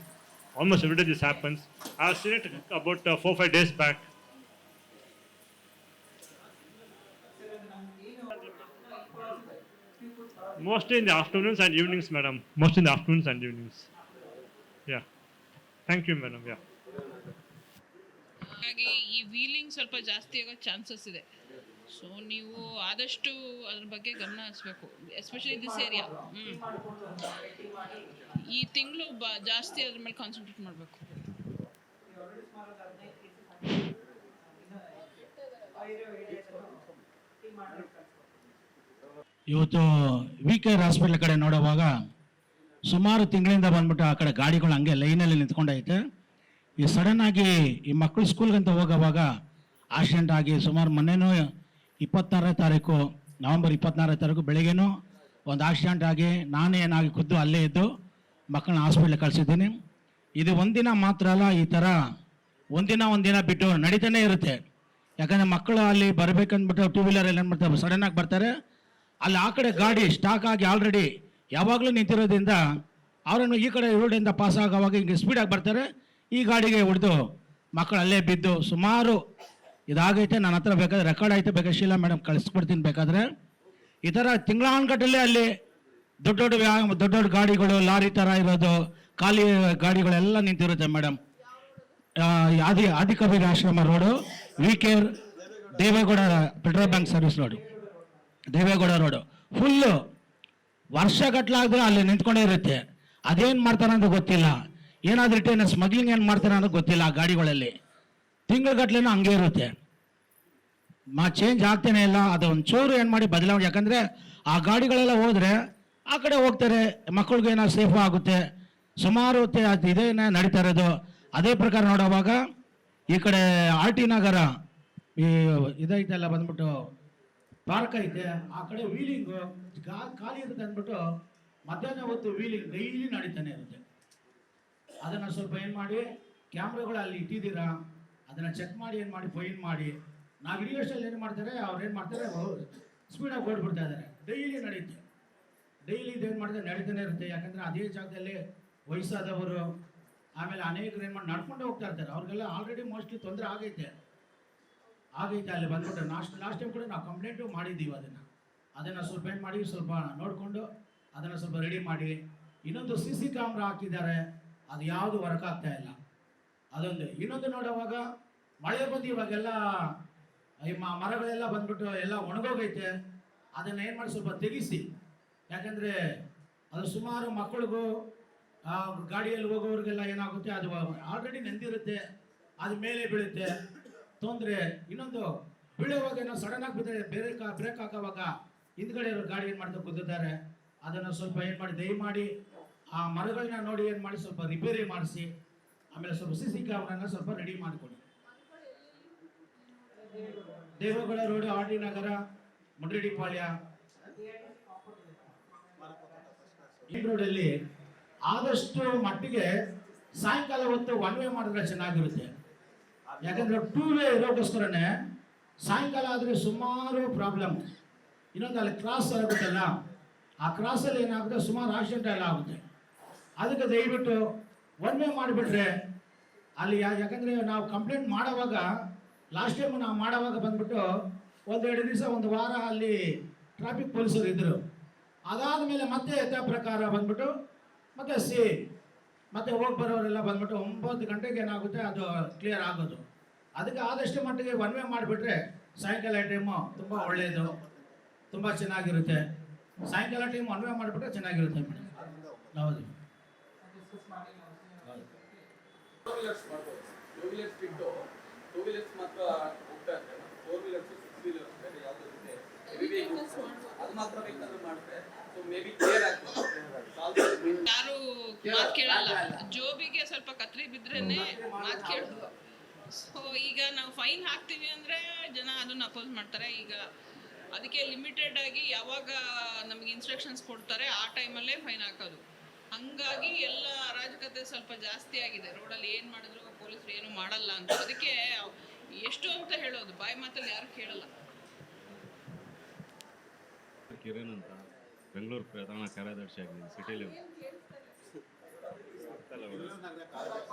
Almost every day this happens. I've seen it about 4-5 days back. Mostly in the afternoons and evenings, madam. Mostly in the afternoons and evenings. Yeah. Thank you, madam. Yeah. ಹಾಗಾಗಿ ಈ wheeling ಸ್ವಲ್ಪ ಜಾಸ್ತಿ ಆಗೋ chances ಇದೆ. So ನೀವು ಆದಷ್ಟು ಅದ್ರ ಬಗ್ಗೆ ಗಮನ ಹರಿಸ್ಬೇಕು, ಎಸ್ಪೆಷಲಿ ದಿಸ್ ಏರಿಯಾ. ಈ ತಿಂಗಳು ಜಾಸ್ತಿ ಅದ್ರ ಮೇಲೆ ಕಾನ್ಸಂಟ್ರೇಟ್ ಮಾಡಬೇಕು. ಇವತ್ತು VKR ಹಾಸ್ಪಿಟ್ಲ್ ಕಡೆ ನೋಡುವಾಗ ಸುಮಾರು ತಿಂಗಳಿಂದ ಬಂದ್ಬಿಟ್ಟು ಆ ಕಡೆ ಗಾಡಿಗಳು ಹಂಗೆ ಲೈನಲ್ಲಿ ನಿಂತ್ಕೊಂಡೈತೆ. ಈ ಸಡನ್ ಆಗಿ ಈ ಮಕ್ಕಳು ಸ್ಕೂಲ್ಗಂತ ಹೋಗೋವಾಗ ಆಕ್ಸಿಡೆಂಟ್ ಆಗಿ ಸುಮಾರು ಮೊನ್ನೆನೂ 24ನೇ ತಾರೀಕು ನವೆಂಬರ್ 24ನೇ ತಾರೀಕು ಬೆಳಗ್ಗೆನೂ ಒಂದು ಆಕ್ಸಿಡೆಂಟ್ ಆಗಿ ನಾನೇ ಏನಾಗಿ ಖುದ್ದು ಅಲ್ಲೇ ಇದ್ದು ಮಕ್ಕಳನ್ನ ಹಾಸ್ಪಿಟ್ಲಿಗೆ ಕಳಿಸಿದ್ದೀನಿ. ಇದು ಒಂದಿನ ಮಾತ್ರ ಅಲ್ಲ, ಈ ಥರ ಒಂದಿನ ಬಿಟ್ಟು ನಡೀತಾನೆ ಇರುತ್ತೆ. ಯಾಕಂದರೆ ಮಕ್ಕಳು ಅಲ್ಲಿ ಬರಬೇಕಂದ್ಬಿಟ್ಟು ಟೂ ವೀಲರಲ್ಲಿ ಏನು ಮಾಡ್ತಾರೆ, ಸಡನ್ನಾಗಿ ಬರ್ತಾರೆ. ಅಲ್ಲಿ ಆ ಕಡೆ ಗಾಡಿ ಸ್ಟಾಕ್ ಆಗಿ ಆಲ್ರೆಡಿ ಯಾವಾಗಲೂ ನಿಂತಿರೋದ್ರಿಂದ ಅವರನ್ನು ಈ ಕಡೆ ರೋಡಿಂದ ಪಾಸ್ ಆಗೋವಾಗ ಹಿಂಗೆ ಸ್ಪೀಡಾಗಿ ಬರ್ತಾರೆ, ಈ ಗಾಡಿಗೆ ಹೊಡೆದು ಮಕ್ಕಳು ಅಲ್ಲೇ ಬಿದ್ದು ಸುಮಾರು ಇದಾಗೈತೆ. ನನ್ನ ಹತ್ರ ಬೇಕಾದ್ರೆ ರೆಕಾರ್ಡ್ ಐತೆ, ಬೇಕಾದ್ರೆ ಶೀಲಾ ಮೇಡಮ್ ಕಳಿಸ್ಕೊಡ್ತೀನಿ. ಬೇಕಾದರೆ ಈ ಥರ ತಿಂಗಳಾನ್ಗಟ್ಟಲೆ ಅಲ್ಲಿ ದೊಡ್ಡ ದೊಡ್ಡ ಗಾಡಿಗಳು, ಲಾರಿ ಥರ ಇರೋದು, ಖಾಲಿ ಗಾಡಿಗಳೆಲ್ಲ ನಿಂತಿರುತ್ತೆ madam. Adikabir Ashram road, VKR Deve Gowda petrol bunk service road, Deve Gowda road full ವರ್ಷಗಟ್ಟಲಾದ್ರೆ ಅಲ್ಲಿ ನಿಂತ್ಕೊಂಡೇ ಇರುತ್ತೆ. ಅದೇನು ಮಾಡ್ತಾನೆ ಅಂತ ಗೊತ್ತಿಲ್ಲ, ಏನಾದರೂ ಇಟ್ಟೇನು ಸ್ಮಗ್ಲಿಂಗ್ ಏನು ಮಾಡ್ತಾನೆ ಅನ್ನೋದು ಗೊತ್ತಿಲ್ಲ. ಆ ಗಾಡಿಗಳಲ್ಲಿ ತಿಂಗಳಗಟ್ಲೆನೂ ಹಂಗೆ ಇರುತ್ತೆ, ಚೇಂಜ್ ಆಗ್ತಾನೆ ಇಲ್ಲ. ಅದು ಒಂಚೂರು ಏನು ಮಾಡಿ ಬದಲಾವಣೆ, ಯಾಕಂದರೆ ಆ गाड़ीगಳೆಲ್ಲ ಹೋದರೆ ಆ ಕಡೆ ಹೋಗ್ತಾರೆ, ಮಕ್ಕಳಿಗೆ ಏನೋ ಸೇಫ್ ಆಗುತ್ತೆ. ಸುಮಾರು ಅದು ಇದೇನೇ ನಡೀತಾ ಇರೋದು. ಅದೇ ಪ್ರಕಾರ ನೋಡುವಾಗ ಈ ಕಡೆ RT ನಗರ ಈ ಇದೈತೆಲ್ಲ ಬಂದ್ಬಿಟ್ಟು ಪಾರ್ಕ್ ಐತೆ, ಆ ಕಡೆ ವೀಲಿಂಗು ಖಾಲಿ ಇರುತ್ತೆ ಅಂದ್ಬಿಟ್ಟು ಮಧ್ಯಾಹ್ನ ಹೊತ್ತು ವೀಲಿಂಗ್ ಡೈಲಿ ನಡೀತಾನೆ ಇರುತ್ತೆ. ಅದನ್ನು ಸ್ವಲ್ಪ ಏನು ಮಾಡಿ ಕ್ಯಾಮ್ರಾಗಳು ಅಲ್ಲಿ ಇಟ್ಟಿದ್ದೀರಾ, ಅದನ್ನು ಚೆಕ್ ಮಾಡಿ ಏನು ಮಾಡಿ ಫೈನ್ ಮಾಡಿ. ನಾವು ವಿಡಿಯೋಸಲ್ಲಿ ಏನು ಮಾಡ್ತಾರೆ, ಅವ್ರು ಏನು ಮಾಡ್ತಾರೆ, ಸ್ಪೀಡಾಗಿ ಓಡ್ಬಿಡ್ತಾ ಇದ್ದಾರೆ. ಡೈಲಿ ನಡೀತೆ, ಡೈಲಿ ಇದೇನು ಮಾಡ್ತಾರೆ ನಡೀತಾನೆ ಇರುತ್ತೆ. ಯಾಕಂದರೆ ಅದೇ ಜಾಗದಲ್ಲಿ ವಯಸ್ಸಾದವರು ಆಮೇಲೆ ಅನೇಕರು ಏನು ಮಾಡಿ ನಡ್ಕೊಂಡು ಹೋಗ್ತಾ ಇರ್ತಾರೆ. ಅವ್ರಿಗೆಲ್ಲ ಆಲ್ರೆಡಿ ಮೋಸ್ಟ್ಲಿ ತೊಂದರೆ ಆಗೈತೆ ಅಲ್ಲಿ ಬಂದ್ಬಿಟ್ಟು ಲಾಸ್ಟ್ ಟೈಮ್ ಕೂಡ ನಾವು ಕಂಪ್ಲೇಂಟು ಮಾಡಿದ್ದೀವಿ. ಅದನ್ನು ಸ್ವಲ್ಪ ಏನು ಮಾಡಿ ಸ್ವಲ್ಪ ನೋಡಿಕೊಂಡು ಅದನ್ನು ಸ್ವಲ್ಪ ರೆಡಿ ಮಾಡಿ. ಇನ್ನೊಂದು CC ಕ್ಯಾಮ್ರಾ ಹಾಕಿದ್ದಾರೆ, ಅದು ಯಾವುದು ವರ್ಕ್ ಆಗ್ತಾ ಇಲ್ಲ. ಅದೊಂದು ಇನ್ನೊಂದು ನೋಡುವಾಗ ಮಳೆ ಬಂದು ಇವಾಗೆಲ್ಲ ಈ ಮರಗಳೆಲ್ಲ ಬಂದ್ಬಿಟ್ಟು ಎಲ್ಲ ಒಣಗೋಗೈತೆ. ಅದನ್ನು ಏನು ಮಾಡಿ ಸ್ವಲ್ಪ ತೆಗಿಸಿ, ಯಾಕಂದರೆ ಅದು ಸುಮಾರು ಮಕ್ಕಳಿಗೂ ಗಾಡಿಯಲ್ಲಿ ಹೋಗೋರಿಗೆಲ್ಲ ಏನಾಗುತ್ತೆ, ಅದು ಆಲ್ರೆಡಿ ನೆಂದಿರುತ್ತೆ, ಅದು ಮೇಲೆ ಬೀಳುತ್ತೆ, ತೊಂದರೆ. ಇನ್ನೊಂದು ಬೀಳುವಾಗ ಏನೋ ಸಡನ್ನಾಗಿ ಬಿದ್ದರೆ ಬ್ರೇಕ್ ಹಾಕೋವಾಗ ಹಿಂದ್ಗಡೆ ಇರೋ ಗಾಡಿ ಏನು ಮಾಡ್ತಾ ಕೂತಿದ್ದಾರೆ. ಅದನ್ನು ಸ್ವಲ್ಪ ಏನು ಮಾಡಿ ದಯಮಾಡಿ ಆ ಮರಗಳನ್ನ ನೋಡಿ ಏನು ಮಾಡಿ ಸ್ವಲ್ಪ ರಿಪೇರಿ ಮಾಡಿಸಿ. ಆಮೇಲೆ ಸ್ವಲ್ಪ CC ಕ್ಯಾಮ್ರಾನ ಸ್ವಲ್ಪ ರೆಡಿ ಮಾಡಿಕೊಡಿ. ದೇವೇಗೌಡ ರೋಡ್, RT ನಗರ, ಮುಂಡ್ರೆಡ್ಡಿಪಾಳ್ಯ ಈ ರೋಡಲ್ಲಿ ಆದಷ್ಟು ಮಟ್ಟಿಗೆ ಸಾಯಂಕಾಲ ಹೊತ್ತು ಒನ್ ವೇ ಮಾಡಿದ್ರೆ ಚೆನ್ನಾಗಿರುತ್ತೆ. ಯಾಕಂದ್ರೆ 2 ವೇ ಇರೋಕ್ಕೋಸ್ಕರನೇ ಸಾಯಂಕಾಲ ಆದರೆ ಸುಮಾರು ಪ್ರಾಬ್ಲಮ್. ಇನ್ನೊಂದು ಅಲ್ಲಿ ಕ್ರಾಸ್ ಆಗುತ್ತಲ್ಲ, ಆ ಕ್ರಾಸಲ್ಲಿ ಏನಾಗುತ್ತೆ ಸುಮಾರು ಆಕ್ಸಿಡೆಂಟ್ ಎಲ್ಲ ಆಗುತ್ತೆ. ಅದಕ್ಕೆ ದಯವಿಟ್ಟು ಒನ್ ವೇ ಮಾಡಿಬಿಟ್ರೆ ಅಲ್ಲಿ ಯಾಕಂದರೆ ನಾವು ಕಂಪ್ಲೇಂಟ್ ಮಾಡೋವಾಗ ಲಾಸ್ಟ್ ಟೈಮ್ ನಾವು ಮಾಡೋವಾಗ ಬಂದ್ಬಿಟ್ಟು 1-2 ದಿವಸ 1 ವಾರ ಅಲ್ಲಿ ಟ್ರಾಫಿಕ್ ಪೊಲೀಸರು ಇದ್ದರು. ಅದಾದ ಮೇಲೆ ಮತ್ತೆ ಯಥಾ ಪ್ರಕಾರ ಬಂದ್ಬಿಟ್ಟು ಮತ್ತೆ ಹೋಗಿ ಬರೋರೆಲ್ಲ ಬಂದ್ಬಿಟ್ಟು 9 ಗಂಟೆಗೆ ಏನಾಗುತ್ತೆ ಅದು ಕ್ಲಿಯರ್ ಆಗೋದು. ಅದಕ್ಕೆ ಆದಷ್ಟು ಮಟ್ಟಿಗೆ ಒನ್ ವೇ ಮಾಡಿಬಿಟ್ರೆ ಸಾಯಂಕಾಲ ಟೈಮು ತುಂಬ ಒಳ್ಳೆಯದು, ತುಂಬ ಚೆನ್ನಾಗಿರುತ್ತೆ. ಸಾಯಂಕಾಲ ಟೈಮ್ ಒನ್ ವೇ ಮಾಡಿಬಿಟ್ರೆ ಚೆನ್ನಾಗಿರುತ್ತೆ ಮೇಡಮ್. ಹೌದು, ಟೂ ವೀಲರ್ಸ್ ಮಾತ್ರ ಹೋಗ್ತಾ ಇರ್ತಾರೆ. 4 ವೀಲರ್ಸ್ 6 ವೀಲರ್ಸ್ ಬೇರೆ ಯಾವುದೇ ಯಾರು ಮಾತು ಕೇಳಲ್ಲ, ಜೋಬಿಗೆ ಸ್ವಲ್ಪ ಕತ್ರಿ ಬಿದ್ರೇನೆ ಮಾತು ಕೇಳೋದು. ಸೊ ಈಗ ನಾವು ಫೈನ್ ಹಾಕ್ತೀವಿ ಅಂದ್ರೆ ಜನ ಅದನ್ನ ಅಪೋಸ್ ಮಾಡ್ತಾರೆ. ಈಗ ಅದಕ್ಕೆ ಲಿಮಿಟೆಡ್ ಆಗಿ ಯಾವಾಗ ನಮಗೆ ಇನ್ಸ್ಟ್ರಕ್ಷನ್ಸ್ ಕೊಡ್ತಾರೆ ಆ ಟೈಮಲ್ಲೇ ಫೈನ್ ಹಾಕೋದು. ಹಂಗಾಗಿ ಎಲ್ಲ ಅರಾಜಕತೆ ಸ್ವಲ್ಪ ಜಾಸ್ತಿ ಆಗಿದೆ. ರೋಡಲ್ಲಿ ಏನು ಮಾಡಿದ್ರು ಪೊಲೀಸರು ಏನು ಮಾಡಲ್ಲ ಅಂತ. ಅದಕ್ಕೆ ಎಷ್ಟು ಅಂತ ಹೇಳೋದು, ಬಾಯಿ ಮಾತಲ್ಲಿ ಯಾರು ಕೇಳಲ್ಲ. ಕಿರಣ್ ಅಂತ ಬೆಂಗಳೂರು ಪ್ರಧಾನ ಕಾರ್ಯದರ್ಶಿ ಆಗಿದ್ದೀನಿ ಸಿಟಿಲಿ.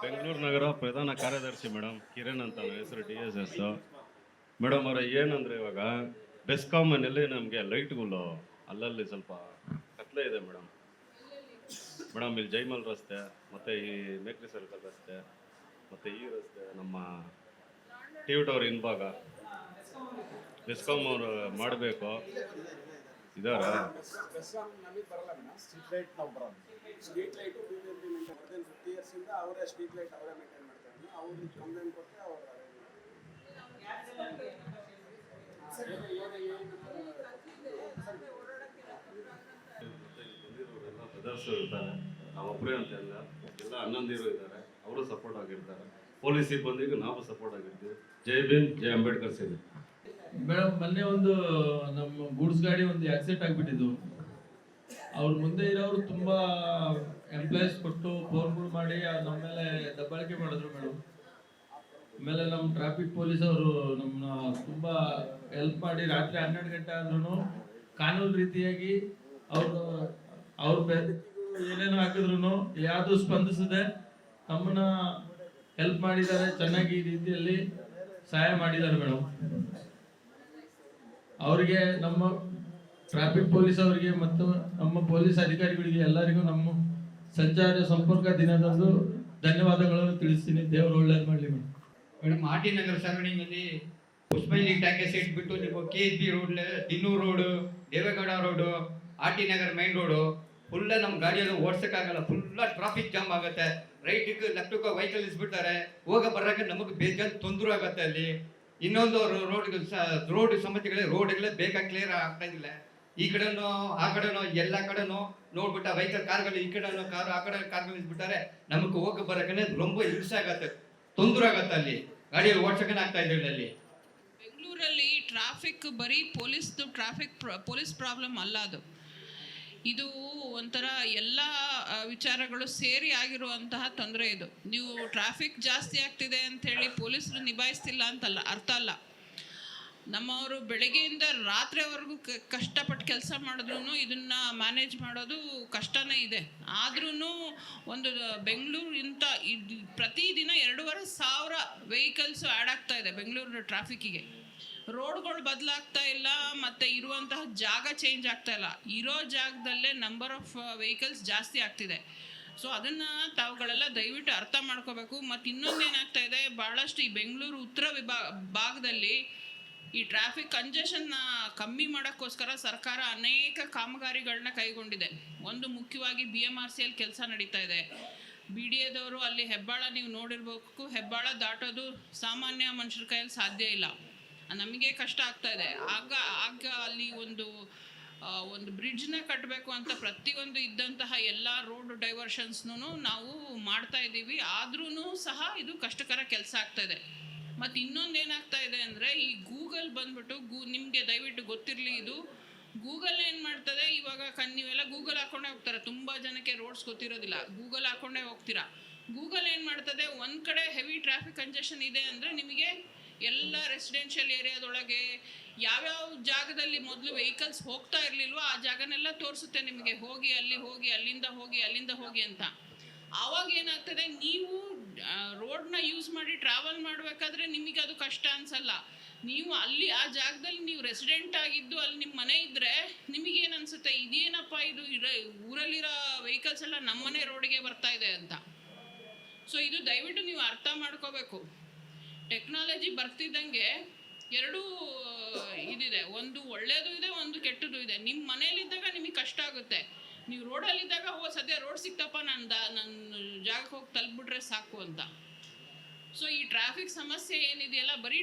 ಬೆಂಗಳೂರು ನಗರ ಪ್ರಧಾನ ಕಾರ್ಯದರ್ಶಿ ಮೇಡಮ್, ಕಿರಣ್ ಅಂತ ನನ್ನ ಹೆಸರು DSS. ಮೇಡಮ್ ಅವರ ಏನಂದರೆ ಇವಾಗ ಬೆಸ್ಕಾಮಲ್ಲಿ ನಮಗೆ ಲೈಟ್ಗಳು ಅಲ್ಲಲ್ಲಿ ಸ್ವಲ್ಪ ಕತ್ಲೆ ಇದೆ ಮೇಡಮ್. ಇಲ್ಲಿ ಜೈಮಲ್ ರಸ್ತೆ ಮತ್ತು ಈ ಮೇಕ್ರಿ ಸರ್ಕಲ್ ರಸ್ತೆ ಮತ್ತು ಈ ರಸ್ತೆ ನಮ್ಮ ಟಿ ವಿ ಟವರ್ ಹಿಂಭಾಗ ಬೆಸ್ಕಾಮ್ ಅವರು ಮಾಡಬೇಕು ಇದಾರ. ನಮಗೆ ಬರಲ್ಲ ಮೇಡಮ್, ಸ್ಟ್ರೀಟ್ ಲೈಟ್ ನಾವು ಬರೋದು. ಸ್ಟ್ರೀಟ್ ಲೈಟು BJP ಮೇಂಟೈನ್ ಮಾಡ್ತಾರೆ. 50 ಇಯರ್ಸಿಂದ ಅವರೇ ಸ್ಟ್ರೀಟ್ ಲೈಟ್ ಅವರೇ ಮೇಂಟೈನ್ ಮಾಡ್ತಾರೆ. ಅವ್ರಿಗೆ ಕಂಪ್ಲೇಂಟ್ ಕೊಟ್ಟರೆ ಅವರು ಬ್ರದರ್ಸ್ ಇರ್ತಾರೆ, ನಾವೊಬ್ಬರೇ ಅಂತ ಇಲ್ಲ, ಎಲ್ಲ ಅಣ್ಣಂದಿರು ಇದ್ದಾರೆ, ಅವರು ಸಪೋರ್ಟ್ ಆಗಿರ್ತಾರೆ. ಪೊಲೀಸ್ ಸಿಬ್ಬಂದಿಗೆ ನಾವು ಸಪೋರ್ಟ್ ಆಗಿರ್ತೀವಿ. ಜೈ ಭೀಮ್, ಜೈ ಅಂಬೇಡ್ಕರ್ ಸೇನೆ. ಮೇಡಮ್, ಮೊನ್ನೆ ಒಂದು ನಮ್ಮ ಗೂಡ್ಸ್ ಗಾಡಿ ಒಂದು ಆಕ್ಸಿಡೆಂಟ್ ಆಗಿಬಿಟ್ಟಿದ್ದು. ಅವ್ರ ಮುಂದೆ ಇರೋರು ತುಂಬಾ ಎಂಪ್ಲಾಯೀಸ್ ಕೊಟ್ಟು ಫೋನ್ಗಳು ಮಾಡಿ ನಮ್ಮ ಮೇಲೆ ದಬ್ಬಾಳಿಕೆ ಮಾಡಿದ್ರು ಮೇಡಮ್. ಆಮೇಲೆ ನಮ್ಮ ಟ್ರಾಫಿಕ್ ಪೊಲೀಸ್ ಅವರು ನಮ್ಮನ್ನ ತುಂಬಾ ಹೆಲ್ಪ್ ಮಾಡಿ ರಾತ್ರಿ 12 ಗಂಟೆ ಆದ್ರೂ ಕಾನೂನು ರೀತಿಯಾಗಿ ಅವ್ರ ಏನೇನು ಹಾಕಿದ್ರು ಯಾವುದು ಸ್ಪಂದಿಸದೆ ನಮ್ಮನ್ನ ಹೆಲ್ಪ್ ಮಾಡಿದ್ದಾರೆ. ಚೆನ್ನಾಗಿ ಈ ರೀತಿಯಲ್ಲಿ ಸಹಾಯ ಮಾಡಿದ್ದಾರೆ ಮೇಡಮ್. ಅವರಿಗೆ, ನಮ್ಮ ಟ್ರಾಫಿಕ್ ಪೊಲೀಸ್ ಅವರಿಗೆ ಮತ್ತು ನಮ್ಮ ಪೊಲೀಸ್ ಅಧಿಕಾರಿಗಳಿಗೆ ಎಲ್ಲರಿಗೂ ನಮ್ಮ ಸಂಚಾರ ಸಂಪರ್ಕ ದಿನದಂದು ಧನ್ಯವಾದಗಳನ್ನು ತಿಳಿಸ್ತೀನಿ. ದೇವರು ಒಳ್ಳೇದು ಮಾಡಲಿ ಮೇಡಮ್. ಮೇಡಮ್, RT ನಗರ ಸರೌಂಡಿಂಗಲ್ಲಿ ಪುಷ್ಪೈಲಿ ಟ್ಯಾಕೇಸ್ ಇಟ್ಬಿಟ್ಟು ನೀವು KSB road, Dinnur road, Deve Gowda road, RT Nagar main road full ನಮ್ಮ ಗಾಡಿಯಲ್ಲಿ ಓಡ್ಸೋಕ್ಕಾಗಲ್ಲ. ಫುಲ್ಲ ಟ್ರಾಫಿಕ್ ಜಾಮ್ ಆಗುತ್ತೆ. ರೈಟಿಗೆ ಲೆಫ್ಟಿಗೆ ವೆಹಿಕಲ್ ಇಸ್ಬಿಡ್ತಾರೆ. ಹೋಗ ಬರೋಕ್ಕೆ ನಮಗೆ ಬೇಜಾನ್ ತೊಂದರೆ ಆಗುತ್ತೆ ಅಲ್ಲಿ. ಇನ್ನೊಂದು ರೋಡ್ ಸಮಸ್ಯೆಗಳೇ, ರೋಡ್ಗಳೇ ಬೇಕಾಗಿ ಕ್ಲಿಯರ್ ಆಗ್ತಾ ಇಲ್ಲ. ಈ ಕಡೆನೋ ಆ ಕಡೆನೋ ಎಲ್ಲ ಕಡೆನೋ ನೋಡ್ಬಿಟ್ಟ ವೆಹಿಕಲ್ ಕಾರ್ಗಳು ಈ ಕಡೆನೋ ಕಾರು ಆ ಕಡೆ ಕಾರ್ಗಳು ಇಸ್ಬಿಟ್ಟಾರೆ. ನಮಗೆ ಹೋಗಿ ಬರೋಕೆ ரொம்ப ಹಿಂಸೆ ಆಗತ್ತೆ, ತೊಂದರೆ ಆಗತ್ತೆ. ಅಲ್ಲಿ ಗಾಡಿಯಲ್ಲಿ ಓಡ್ಸೋಕೆ ಆಗ್ತಾ ಇಲ್ಲ. ಅಲ್ಲಿ ಬೆಂಗಳೂರಲ್ಲಿ ಟ್ರಾಫಿಕ್ ಬರೀ ಪೊಲೀಸ್ ಪ್ರಾಬ್ಲಮ್ ಅಲ್ಲ, ಇದು ಒಂಥರ ಎಲ್ಲ ವಿಚಾರಗಳು ಸೇರಿ ಆಗಿರುವಂತಹ ತೊಂದರೆ ಇದು. ನೀವು ಟ್ರಾಫಿಕ್ ಜಾಸ್ತಿ ಆಗ್ತಿದೆ ಅಂಥೇಳಿ ಪೊಲೀಸರು ನಿಭಾಯಿಸ್ತಿಲ್ಲ ಅಂತಲ್ಲ, ಅರ್ಥ ಅಲ್ಲ. ನಮ್ಮವರು ಬೆಳಗ್ಗೆಯಿಂದ ರಾತ್ರಿವರೆಗೂ ಕಷ್ಟಪಟ್ಟು ಕೆಲಸ ಮಾಡಿದ್ರು ಇದನ್ನು ಮ್ಯಾನೇಜ್ ಮಾಡೋದು ಕಷ್ಟನೇ ಇದೆ. ಆದ್ರೂ ಒಂದು ಬೆಂಗಳೂರು ಇಂಥ ಪ್ರತಿದಿನ 2,500 ವೆಹಿಕಲ್ಸು ಆ್ಯಡ್ ಆಗ್ತಾ ಇದೆ ಬೆಂಗಳೂರು ಟ್ರಾಫಿಕ್ಕಿಗೆ. ರೋಡ್ಗಳು ಬದಲಾಗ್ತಾ ಇಲ್ಲ, ಮತ್ತು ಇರುವಂತಹ ಜಾಗ ಚೇಂಜ್ ಆಗ್ತಾ ಇಲ್ಲ. ಇರೋ ಜಾಗದಲ್ಲೇ ನಂಬರ್ ಆಫ್ ವೆಹಿಕಲ್ಸ್ ಜಾಸ್ತಿ ಆಗ್ತಿದೆ. ಸೊ ಅದನ್ನು ತಾವುಗಳೆಲ್ಲ ದಯವಿಟ್ಟು ಅರ್ಥ ಮಾಡ್ಕೋಬೇಕು. ಮತ್ತು ಇನ್ನೊಂದು ಏನಾಗ್ತಾ ಇದೆ, ಭಾಳಷ್ಟು ಈ ಬೆಂಗಳೂರು ಉತ್ತರ ಭಾಗದಲ್ಲಿ ಈ ಟ್ರಾಫಿಕ್ ಕಂಜೆಷನ್ನ ಕಮ್ಮಿ ಮಾಡೋಕ್ಕೋಸ್ಕರ ಸರ್ಕಾರ ಅನೇಕ ಕಾಮಗಾರಿಗಳನ್ನ ಕೈಗೊಂಡಿದೆ. ಒಂದು ಮುಖ್ಯವಾಗಿ BMRCಯಲ್ಲಿ ಕೆಲಸ ನಡೀತಾ ಇದೆ. BDAದವರು ಅಲ್ಲಿ ಹೆಬ್ಬಾಳ ನೀವು ನೋಡಿರ್ಬೇಕು, ಹೆಬ್ಬಾಳ ದಾಟೋದು ಸಾಮಾನ್ಯ ಮನುಷ್ಯರ ಕೈಯಲ್ಲಿ ಸಾಧ್ಯ ಇಲ್ಲ, ನಮಗೆ ಕಷ್ಟ ಆಗ್ತಾ ಇದೆ. ಆಗ ಅಲ್ಲಿ ಒಂದು ಬ್ರಿಡ್ಜ್ನ ಕಟ್ಟಬೇಕು ಅಂತ ಪ್ರತಿಯೊಂದು ಇದ್ದಂತಹ ಎಲ್ಲ ರೋಡ್ ಡೈವರ್ಷನ್ಸ್ನೂ ನಾವು ಮಾಡ್ತಾ ಇದ್ದೀವಿ. ಆದ್ರೂ ಸಹ ಇದು ಕಷ್ಟಕರ ಕೆಲಸ ಆಗ್ತಾ ಇದೆ. ಮತ್ತು ಇನ್ನೊಂದು ಏನಾಗ್ತಾ ಇದೆ ಅಂದರೆ, ಈ ಗೂಗಲ್ ಬಂದ್ಬಿಟ್ಟು ನಿಮಗೆ ದಯವಿಟ್ಟು ಗೊತ್ತಿರಲಿ, ಇದು ಗೂಗಲ್ ಏನು ಮಾಡ್ತದೆ ಇವಾಗ ನೀವೆಲ್ಲ ಗೂಗಲ್ ಹಾಕ್ಕೊಂಡೇ ಹೋಗ್ತಾರೆ. ತುಂಬ ಜನಕ್ಕೆ ರೋಡ್ಸ್ ಗೊತ್ತಿರೋದಿಲ್ಲ, ಗೂಗಲ್ ಹಾಕ್ಕೊಂಡೇ ಹೋಗ್ತೀರಾ. ಗೂಗಲ್ ಏನು ಮಾಡ್ತದೆ, ಒಂದು ಕಡೆ ಹೆವಿ ಟ್ರಾಫಿಕ್ ಕಂಜೆಷನ್ ಇದೆ ಅಂದರೆ ನಿಮಗೆ ಎಲ್ಲ ರೆಸಿಡೆನ್ಷಿಯಲ್ ಏರಿಯಾದೊಳಗೆ ಯಾವ್ಯಾವ ಜಾಗದಲ್ಲಿ ಮೊದಲು ವೆಹಿಕಲ್ಸ್ ಹೋಗ್ತಾ ಇರಲಿಲ್ವೋ ಆ ಜಾಗನೆಲ್ಲ ತೋರಿಸುತ್ತೆ ನಿಮಗೆ. ಹೋಗಿ ಅಲ್ಲಿಂದ ಹೋಗಿ ಅಂತ. ಆವಾಗ ಏನಾಗ್ತದೆ, ನೀವು ರೋಡ್ನ ಯೂಸ್ ಮಾಡಿ ಟ್ರಾವೆಲ್ ಮಾಡಬೇಕಾದ್ರೆ ನಿಮಗೆ ಅದು ಕಷ್ಟ ಅನ್ಸಲ್ಲ. ನೀವು ಅಲ್ಲಿ ಆ ಜಾಗದಲ್ಲಿ ನೀವು ರೆಸಿಡೆಂಟ್ ಆಗಿದ್ದು ಅಲ್ಲಿ ನಿಮ್ಮ ಮನೆ ಇದ್ದರೆ ನಿಮಗೇನು ಅನಿಸುತ್ತೆ, ಇದೇನಪ್ಪ ಇದು ಊರಲ್ಲಿರೋ ವೆಹಿಕಲ್ಸ್ ಎಲ್ಲ ನಮ್ಮನೆ ರೋಡಿಗೆ ಬರ್ತಾ ಇದೆ ಅಂತ. ಸೊ ಇದು ದಯವಿಟ್ಟು ನೀವು ಅರ್ಥ ಮಾಡ್ಕೋಬೇಕು. ಟೆಕ್ನಾಲಜಿ ಬರ್ತಿದ್ದಂಗೆ ಎರಡೂ ಇದಿದೆ, ಒಂದು ಒಳ್ಳೆಯದು ಇದೆ, ಒಂದು ಕೆಟ್ಟದ್ದು ಇದೆ. ನಿಮ್ಮ ಮನೇಲಿದ್ದಾಗ ನಿಮಗೆ ಕಷ್ಟ ಆಗುತ್ತೆ. ನೀವು ರೋಡಲ್ಲಿದ್ದಾಗ ಸದ್ಯ ರೋಡ್ ಸಿಕ್ತಪ್ಪ, ನನ್ನ ಜಾಗಕ್ಕೆ ಹೋಗಿ ತಲುಪಿಬಿಟ್ರೆ ಸಾಕು ಅಂತ. ಸೊ ಈ ಟ್ರಾಫಿಕ್ ಸಮಸ್ಯೆ ಏನಿದೆಯಲ್ಲ, ಬರೀ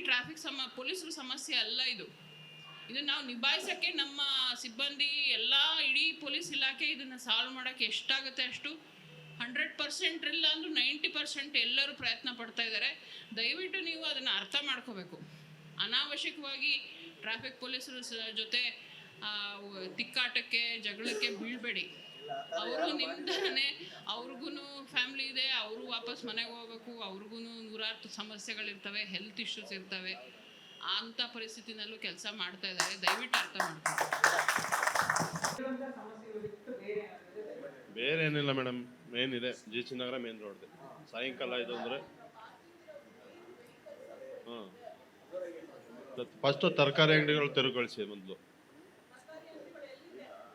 ಪೊಲೀಸರ ಸಮಸ್ಯೆ ಅಲ್ಲ ಇದು. ಇದನ್ನು ನಾವು ನಿಭಾಯಿಸೋಕ್ಕೆ ನಮ್ಮ ಸಿಬ್ಬಂದಿ ಎಲ್ಲ ಇಡೀ ಪೊಲೀಸ್ ಇಲಾಖೆ ಇದನ್ನು ಸಾಲ್ವ್ ಮಾಡೋಕ್ಕೆ ಎಷ್ಟಾಗುತ್ತೆ ಅಷ್ಟು 100% ಇಲ್ಲ ಅಂದರೂ 90% ಎಲ್ಲರೂ ಪ್ರಯತ್ನ ಪಡ್ತಾ ಇದ್ದಾರೆ. ದಯವಿಟ್ಟು ನೀವು ಅದನ್ನು ಅರ್ಥ ಮಾಡ್ಕೋಬೇಕು. ಅನಾವಶ್ಯಕವಾಗಿ ಟ್ರಾಫಿಕ್ ಪೊಲೀಸರು ಜೊತೆ ತಿಕ್ಕಾಟಕ್ಕೆ ಜಗಳಕ್ಕೆ ಬೀಳಬೇಡಿ. ಅವರು ನಿಮ್ಮ ಥರನೇ ಅವ್ರಿಗೂ ಫ್ಯಾಮ್ಲಿ ಇದೆ, ಅವರು ವಾಪಸ್ ಮನೆಗೆ ಹೋಗ್ಬೇಕು, ಅವ್ರಿಗೂ ನೂರಾರು ಸಮಸ್ಯೆಗಳಿರ್ತವೆ, ಹೆಲ್ತ್ ಇಶ್ಯೂಸ್ ಇರ್ತವೆ. ಅಂಥ ಪರಿಸ್ಥಿತಿನಲ್ಲೂ ಕೆಲಸ ಮಾಡ್ತಾ ಇದ್ದಾರೆ. ದಯವಿಟ್ಟು ಅರ್ಥ ಮಾಡ್ತಾರೆ. ಬೇರೆ ಏನಿಲ್ಲ ಮೇಡಮ್, ಮೇನ್ ಇದೆ ಜಿ ಸಿ ನಗರ ಮೇನ್ ರೋಡ್ ಸಾಯಂಕಾಲ ಇದು ಅಂದರೆ ಫಸ್ಟು ತರಕಾರಿ ಅಂಗಡಿಗಳು ತೆರವುಗೊಳಿಸಿ ಮೊದಲು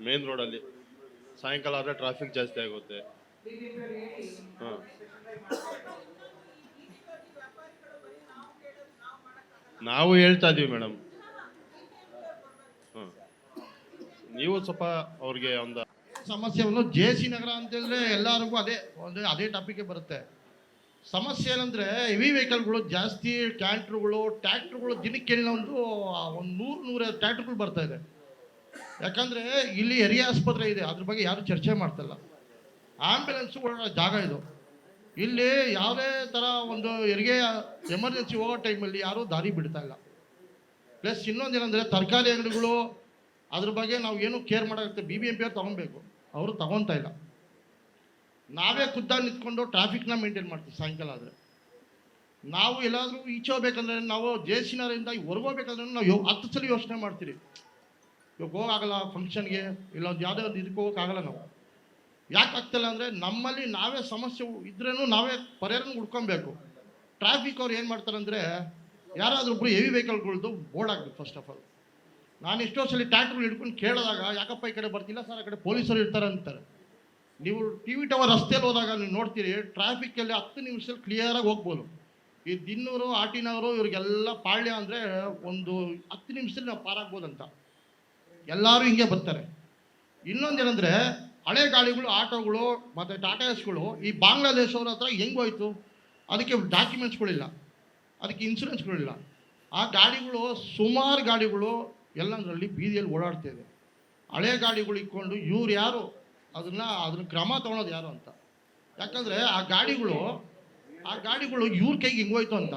ಮೇನ್ ರೋಡಲ್ಲಿ. ಸಾಯಂಕಾಲ ಆದರೆ ಟ್ರಾಫಿಕ್ ಜಾಸ್ತಿ ಆಗುತ್ತೆ. ಹಾಂ, ನಾವು ಹೇಳ್ತಾ ಇದೀವಿ ಮೇಡಮ್. ಹಾಂ, ನೀವು ಸ್ವಲ್ಪ ಅವ್ರಿಗೆ ಒಂದು ಸಮಸ್ಯೆವನ್ನು ಜೆ ಸಿ ನಗರ ಅಂತಂದರೆ ಎಲ್ಲರಿಗೂ ಅದೇ ಟಾಪಿಕ್ಗೆ ಬರುತ್ತೆ. ಸಮಸ್ಯೆ ಏನಂದರೆ ಹೆವಿ ವೆಹಿಕಲ್ಗಳು ಜಾಸ್ತಿ, ಟ್ರ್ಯಾಕ್ಟ್ರುಗಳು ದಿನಕ್ಕೆ ಒಂದು 100-150 ಟ್ರ್ಯಾಕ್ಟ್ರುಗಳು ಬರ್ತಾ ಇದೆ. ಯಾಕಂದರೆ ಇಲ್ಲಿ ಹೆರಿಗೆ ಆಸ್ಪತ್ರೆ ಇದೆ, ಅದ್ರ ಬಗ್ಗೆ ಯಾರು ಚರ್ಚೆ ಮಾಡ್ತಿಲ್ಲ. ಆಂಬ್ಯುಲೆನ್ಸು ಓಡಾಡೋ ಜಾಗ ಇದು. ಇಲ್ಲಿ ಯಾವುದೇ ಥರ ಒಂದು ಹೆರಿಗೆ ಎಮರ್ಜೆನ್ಸಿ ಹೋಗೋ ಟೈಮಲ್ಲಿ ಯಾರೂ ದಾರಿ ಬಿಡ್ತಾ ಇಲ್ಲ. ಪ್ಲಸ್ ಇನ್ನೊಂದೇನೆಂದರೆ ತರಕಾರಿ ಅಂಗಡಿಗಳು, ಅದ್ರ ಬಗ್ಗೆ ನಾವು ಏನು ಕೇರ್ ಮಾಡೋಕ್ಕೆ BBMP ಅವ್ರು ತೊಗೊಬೇಕು, ಅವರು ತಗೊತಾ ಇಲ್ಲ. ನಾವೇ ಖುದ್ದಾಗಿ ನಿಂತ್ಕೊಂಡು ಟ್ರಾಫಿಕ್ನ ಮೇಂಟೈನ್ ಮಾಡ್ತೀವಿ. ಸಾಯಂಕಾಲ ಆದರೆ ನಾವು ಎಲ್ಲಾದರೂ ಈಚೆ ಹೋಗ್ಬೇಕಂದ್ರೆ ನಾವು JC ನಗರದಿಂದ ಹೊರಗೋಗ್ಬೇಕಂದ್ರೆ ನಾವು 10 ಸಲ ಯೋಚನೆ ಮಾಡ್ತೀವಿ. ಇವಾಗ ಹೋಗಾಗಲ್ಲ ಫಂಕ್ಷನ್ಗೆ, ಇಲ್ಲ ಒಂದು ಯಾವುದೇ ಒಂದು ಇದಕ್ಕೆ ಹೋಗೋಕ್ಕಾಗಲ್ಲ. ನಾವು ಯಾಕೆ ಆಗ್ತಿಲ್ಲ ಅಂದರೆ ನಮ್ಮಲ್ಲಿ ನಾವೇ ಸಮಸ್ಯೆ ಇದ್ರೇನು ನಾವೇ ಪರಿಹಾರನ ಹುಡ್ಕೊಬೇಕು. ಟ್ರಾಫಿಕ್ ಅವ್ರು ಏನು ಮಾಡ್ತಾರೆ ಅಂದರೆ ಯಾರಾದರೂ ಒಬ್ಬರು ಹೆವಿ ವೆಹಿಕಲ್ಗಳ್ದು ಬೋರ್ಡ್ ಆಗಬೇಕು. ಫಸ್ಟ್ ಆಫ್ ಆಲ್ ನಾನು ಎಷ್ಟೋ ಸಲ ಟ್ರ್ಯಾಕ್ಟರ್ಗಳು ಹಿಡ್ಕೊಂಡು ಕೇಳಿದಾಗ ಯಾಕಪ್ಪ ಈ ಕಡೆ ಬರ್ತಿಲ್ಲ ಸರ್, ಆ ಕಡೆ ಪೊಲೀಸರು ಇರ್ತಾರೆ ಅಂತಾರೆ. ನೀವು TV ಟವರ್ ರಸ್ತೆಯಲ್ಲಿ ಹೋದಾಗ ನೀವು ನೋಡ್ತೀರಿ, ಟ್ರಾಫಿಕ್ಕಲ್ಲಿ 10 ನಿಮಿಷದಲ್ಲಿ ಕ್ಲಿಯರಾಗಿ ಹೋಗ್ಬೋದು. ಈ ದಿನ್ನೂರು RT ನಗರು ಇವ್ರಿಗೆಲ್ಲ ಪಾಳ್ಯ ಅಂದರೆ ಒಂದು 10 ನಿಮಿಷದಲ್ಲಿ ನಾವು ಪಾರಾಗ್ಬೋದಂತ ಎಲ್ಲರೂ ಹಿಂಗೆ ಬರ್ತಾರೆ. ಇನ್ನೊಂದೇನೆಂದರೆ ಹಳೆ ಗಾಡಿಗಳು, ಆಟೋಗಳು ಮತ್ತು ಟಾಟಾ ಎಸ್ಗಳು ಈ ಬಾಂಗ್ಲಾದೇಶವ್ರ ಹತ್ರ ಹೆಂಗೆ ಹೋಯ್ತು, ಅದಕ್ಕೆ ಡಾಕ್ಯುಮೆಂಟ್ಸ್ಗಳಿಲ್ಲ, ಅದಕ್ಕೆ ಇನ್ಶೂರೆನ್ಸ್ಗಳಿಲ್ಲ. ಆ ಗಾಡಿಗಳು ಸುಮಾರು ಗಾಡಿಗಳು ಎಲ್ಲದರಲ್ಲಿ ಬೀದಿಯಲ್ಲಿ ಓಡಾಡ್ತಾ ಇದೆ. ಹಳೆ ಗಾಡಿಗಳು ಇಟ್ಕೊಂಡು ಇವ್ರು ಯಾರು ಅದನ್ನ ಕ್ರಮ ತೊಗೊಳೋದು ಯಾರು ಅಂತ. ಯಾಕಂದರೆ ಆ ಗಾಡಿಗಳು ಇವ್ರ ಕೈಗೆ ಹಿಂಗೆ ಹೋಯ್ತು ಅಂತ.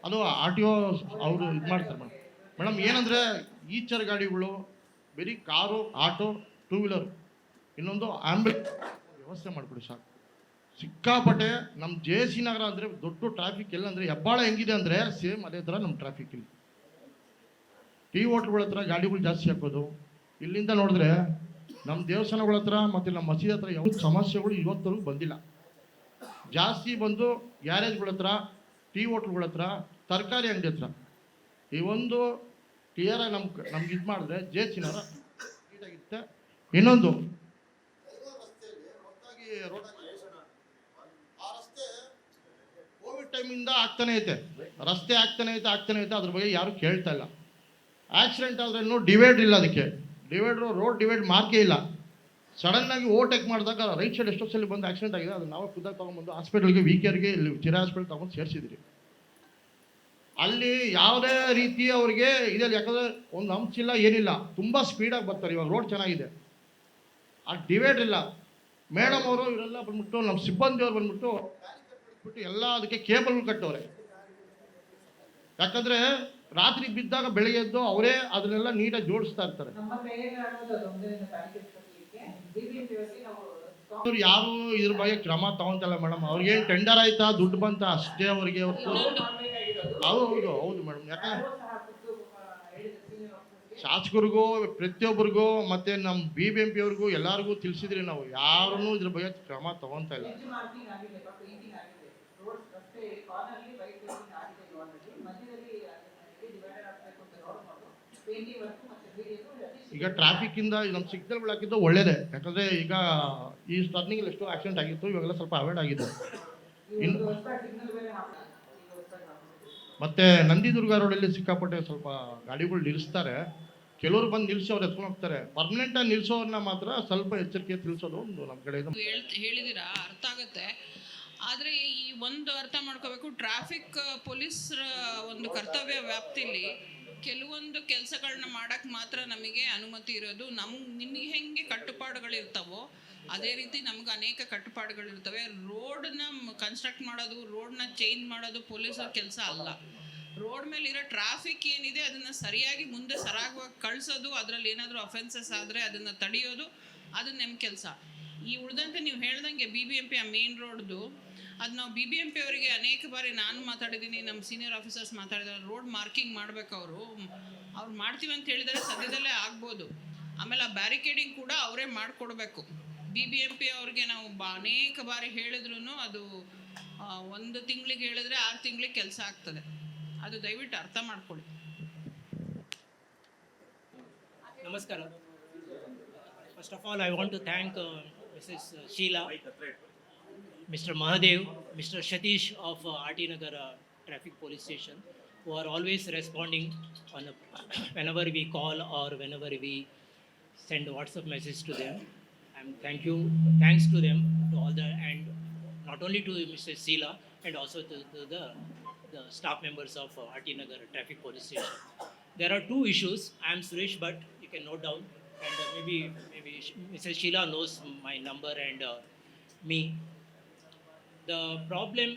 ಅದು RTO ಅವರು ಇದು ಮಾಡ್ತಾರೆ ಮೇಡಮ್. ಏನಂದರೆ ಈಚರ್ ಗಾಡಿಗಳು ಬರೀ ಕಾರು, ಆಟೋ, 2 ವೀಲರ್, ಇನ್ನೊಂದು ಆಂಬ್ಯುಲೆನ್ಸ್ ವ್ಯವಸ್ಥೆ ಮಾಡಿಕೊಡಿ ಸಾಕು. ಸಿಕ್ಕಾಪಟ್ಟೆ ನಮ್ಮ JC ನಗರ ಅಂದರೆ ದೊಡ್ಡ ಟ್ರಾಫಿಕ್. ಎಲ್ಲಂದರೆ ಹೆಬ್ಬಾಳ ಹೆಂಗಿದೆ ಅಂದರೆ ಸೇಮ್ ಅದೇ ಥರ ನಮ್ಮ ಟ್ರಾಫಿಕ್ ಇಲ್ಲಿ. ಟೀ ಹೋಟ್ಲ್ಗಳ ಹತ್ರ ಗಾಡಿಗಳು ಜಾಸ್ತಿ ಹಾಕೋದು. ಇಲ್ಲಿಂದ ನೋಡಿದ್ರೆ ನಮ್ಮ ದೇವಸ್ಥಾನಗಳ ಹತ್ರ ಮತ್ತು ನಮ್ಮ ಮಸೀದಿ ಹತ್ರ ಯಾವ ಸಮಸ್ಯೆಗಳು ಇವತ್ತವರೆಗೂ ಬಂದಿಲ್ಲ. ಜಾಸ್ತಿ ಬಂದು ಗ್ಯಾರೇಜ್ಗಳ ಹತ್ರ, ಟೀ ಹೋಟ್ಲ್ಗಳ ಹತ್ರ, ತರಕಾರಿ ಅಂಗಡಿ ಹತ್ರ. ಈ ಒಂದು ಕ್ಲಿಯರಾಗಿ ನಮ್ಗೆ ಇದು ಮಾಡಿದ್ರೆ JC ನಗರ ನೀಟಾಗಿರುತ್ತೆ. ಇನ್ನೊಂದು ಕೋವಿಡ್ ಟೈಮಿಂದ ಆಗ್ತಾನೆ ಐತೆ, ರಸ್ತೆ ಆಗ್ತಾನೆ ಐತೆ. ಅದ್ರ ಬಗ್ಗೆ ಯಾರು ಕೇಳ್ತಾ ಇಲ್ಲ. ಆಕ್ಸಿಡೆಂಟ್ ಆದ್ರೂ ಡಿವೈಡ್ ಇಲ್ಲ, ಅದಕ್ಕೆ ರೋಡ್ ಡಿವೈಡ್ ಮಾರ್ಕೇ ಇಲ್ಲ. ಸಡನ್ನಾಗಿ ಓವರ್ಟೇಕ್ ಮಾಡಿದಾಗ ರೈಟ್ ಸೈಡ್ ಎಷ್ಟೋ ಸಲ ಬಂದು ಆಕ್ಸಿಡೆಂಟ್ ಆಗಿದೆ. ಅದು ನಾವು ಖುದ್ದಾಗಿ ತೊಗೊಂಡ್ಬಂದು ಹಾಸ್ಪಿಟಲ್ಗೆ, VKRಗೆ, ಇಲ್ಲಿ ಚಿರಾ ಹಾಸ್ಪಿಟಲ್ ತೊಗೊಂಡು ಸೇರಿಸಿದ್ರಿ. ಅಲ್ಲಿ ಯಾವುದೇ ರೀತಿ ಅವ್ರಿಗೆ ಇದೆಲ್ಲ, ಯಾಕಂದರೆ ಒಂದು ಅಂಶ ಇಲ್ಲ, ಏನಿಲ್ಲ, ತುಂಬ ಸ್ಪೀಡಾಗಿ ಬರ್ತಾರೆ. ಇವಾಗ ರೋಡ್ ಚೆನ್ನಾಗಿದೆ, ಆ ಡಿವೈಡ್ ಇಲ್ಲ. ಮೇಡಮ್ ಅವರು ಇವರೆಲ್ಲ ಬಂದ್ಬಿಟ್ಟು, ನಮ್ಮ ಸಿಬ್ಬಂದಿಯವ್ರು ಬಂದ್ಬಿಟ್ಟು ಎಲ್ಲ ಅದಕ್ಕೆ ಕೇಬಲ್ ಕಟ್ಟವ್ರೆ. ಯಾಕಂದರೆ ರಾತ್ರಿ ಬಿದ್ದಾಗ ಬೆಳಗ್ಗೆ ಎದ್ದು ಅವರೇ ಅದನ್ನೆಲ್ಲ ನೀಟಾಗಿ ಜೋಡಿಸ್ತಾ ಇರ್ತಾರೆ. ಅವ್ರು ಯಾರು ಇದ್ರ ಬಗ್ಗೆ ಕ್ರಮ ತಗೊಂತಲ್ಲ ಮೇಡಮ್. ಅವ್ರಿಗೇನು ಟೆಂಡರ್ ಆಯ್ತಾ, ದುಡ್ಡು ಬಂತ ಅಷ್ಟೇ ಅವ್ರಿಗೆ. ಹೌದು ಮೇಡಮ್. ಯಾಕಂದ್ರೆ ಶಾಸಕರಿಗೂ, ಪ್ರತಿಯೊಬ್ಬರಿಗೂ, ಮತ್ತು ನಮ್ಮ BBMP ಅವ್ರಿಗೂ ಎಲ್ಲರಿಗೂ ತಿಳಿಸಿದ್ರಿ ನಾವು. ಯಾರೂ ಇದ್ರ ಬಗ್ಗೆ ಕ್ರಮ ತಗೊಂತ ಇಲ್ಲ. ಈಗ ಟ್ರಾಫಿಕ್ಕಿಂದ ನಮ್ಮ ಸಿಗ್ನಲ್ಗಳು ಹಾಕಿದ್ದು ಒಳ್ಳೇದೇ. ಯಾಕಂದರೆ ಈಗ ಈ ಟರ್ನಿಂಗ್ ಎಷ್ಟೋ ಆಕ್ಸಿಡೆಂಟ್ ಆಗಿತ್ತು, ಇವಾಗೆಲ್ಲ ಸ್ವಲ್ಪ ಅವಾಯ್ಡ್ ಆಗಿದೆ. ಮತ್ತು ನಂದಿದುರ್ಗ ರೋಡಲ್ಲಿ ಸಿಕ್ಕಾಪಟ್ಟೆ ಸ್ವಲ್ಪ ಗಾಡಿಗಳು ನಿಲ್ಲಿಸ್ತಾರೆ. ಕೆಲವರು ಬಂದು ನಿಲ್ಲಿಸಿ ಅವ್ರು ಎತ್ಕೊಂಡು ಹೋಗ್ತಾರೆ. ಪರ್ಮನೆಂಟಾಗಿ ನಿಲ್ಲಿಸೋರನ್ನ ಮಾತ್ರ ಸ್ವಲ್ಪ ಎಚ್ಚರಿಕೆ ತಿಳಿಸೋದು ಒಂದು ನಮ್ಮ ಕಡೆ. ಹೇಳಿದ್ದೀರಾ, ಅರ್ಥ ಆಗುತ್ತೆ. ಆದರೆ ಈ ಒಂದು ಅರ್ಥ ಮಾಡ್ಕೋಬೇಕು, ಟ್ರಾಫಿಕ್ ಪೊಲೀಸರ ಒಂದು ಕರ್ತವ್ಯ ವ್ಯಾಪ್ತಿಲಿ ಕೆಲವೊಂದು ಕೆಲಸಗಳನ್ನ ಮಾಡೋಕ್ಕೆ ಮಾತ್ರ ನಮಗೆ ಅನುಮತಿ ಇರೋದು. ನಿಮಗೆ ಹೆಂಗೆ ಕಟ್ಟುಪಾಡುಗಳಿರ್ತಾವೋ ಅದೇ ರೀತಿ ನಮ್ಗೆ ಅನೇಕ ಕಟ್ಟುಪಾಡುಗಳಿರ್ತವೆ. ರೋಡನ್ನ ಕನ್ಸ್ಟ್ರಕ್ಟ್ ಮಾಡೋದು, ರೋಡ್ನ ಚೇಂಜ್ ಮಾಡೋದು ಪೊಲೀಸರ ಕೆಲಸ ಅಲ್ಲ. ರೋಡ್ ಮೇಲೆ ಇರೋ ಟ್ರಾಫಿಕ್ ಏನಿದೆ ಅದನ್ನು ಸರಿಯಾಗಿ ಮುಂದೆ ಸರಾಗವಾಗಿ ಕಳಿಸೋದು, ಅದರಲ್ಲಿ ಏನಾದರೂ ಅಫೆನ್ಸಸ್ ಆದರೆ ಅದನ್ನು ತಡೆಯೋದು, ಅದು ನಮ್ಮ ಕೆಲಸ. ಈ ಉಳಿದಂತೆ ನೀವು ಹೇಳ್ದಂಗೆ BBMP ಆ ಮೇನ್ ರೋಡ್ದು ಅದು ನಾವು BBMP ಅವರಿಗೆ ಅನೇಕ ಬಾರಿ ನಾನು ಮಾತಾಡಿದ್ದೀನಿ, ನಮ್ಮ ಸೀನಿಯರ್ ಆಫೀಸರ್ಸ್ ಮಾತಾಡಿದ್ದಾರೆ. ರೋಡ್ ಮಾರ್ಕಿಂಗ್ ಮಾಡಬೇಕು, ಅವ್ರು ಮಾಡ್ತೀವಿ ಅಂತ ಹೇಳಿದರೆ ಸದ್ಯದಲ್ಲೇ ಆಗ್ಬೋದು. ಆಮೇಲೆ ಆ ಬ್ಯಾರಿಕೇಡಿಂಗ್ ಕೂಡ ಅವರೇ ಮಾಡಿಕೊಡ್ಬೇಕು. BBMP ಅವ್ರಿಗೆ ನಾವು ಅನೇಕ ಬಾರಿ ಹೇಳಿದ್ರು ಅದು 1 ತಿಂಗಳಿಗೆ ಹೇಳಿದ್ರೆ 6 ತಿಂಗಳಿಗೆ ಕೆಲಸ ಆಗ್ತದೆ. ಅದು ದಯವಿಟ್ಟು ಅರ್ಥ ಮಾಡ್ಕೊಳ್ಳಿ. ನಮಸ್ಕಾರ. First of all, I want to thank Mrs. Sheila, Mr. Mahadev, Mr. Satish of RT Nagar Traffic Police Station, who are always responding on whenever we call or whenever we send WhatsApp message to them. And thanks to them, to all the, and not only to Mr. Sheila and also to the staff members of RT Nagar Traffic Police Station. There are 2 issues. I am Suresh, but you can note down, and maybe Mrs. Sheila knows my number and me. The problem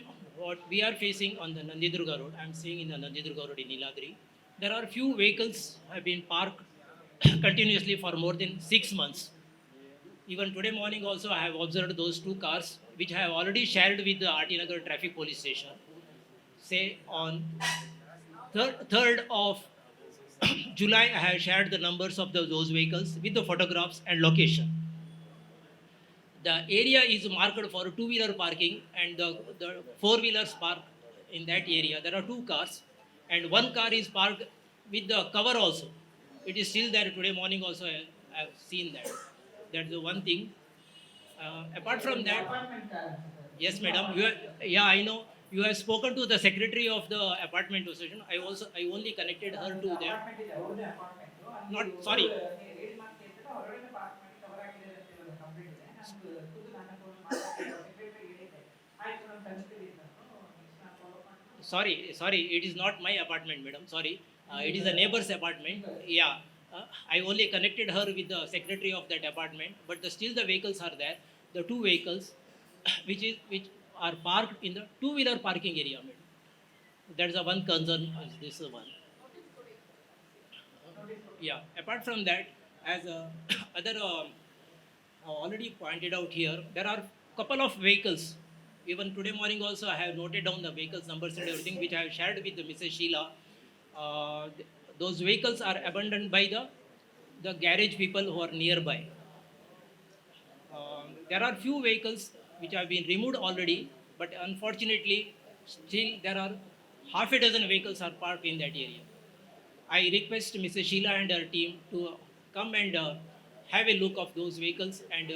what we are facing on the Nandidurga Road, I am staying in the Nandidurga Road in Niladri. There are few vehicles have been parked continuously for more than 6 months. Even today morning also I have observed those 2 cars which I have already shared with the RT Nagar Traffic Police Station. Say on 3rd of July, I have shared the numbers of those vehicles with the photographs and location. The area is marked for 2-wheeler parking, and the 4-wheelers parked in that area. There are 2 cars, and 1 car is parked with the cover also. It is still there. Today morning also I have seen that. That's the one thing. Apart from that, yes, madam. I know. You have spoken to the secretary of the apartment association. I only connected her to them. Not sorry. Sorry. It is not my apartment, madam. Sorry. It is a neighbor's apartment. Yeah. I only connected her with the secretary of that apartment. But still the vehicles are there. The 2 vehicles, which are parked in the 2-wheeler parking area, madam. That is the one concern. This one. Yeah. Apart from that, as other already pointed out here, there are couple of vehicles. Even today morning also, I have noted down the vehicles numbers and everything, which I have shared with Mrs. Sheila. Those vehicles are abandoned by the garage people who are nearby. There are few vehicles which have been removed already, but unfortunately, still there are half a dozen vehicles are parked in that area. I request Mrs. Sheila and her team to come and have a look of those vehicles and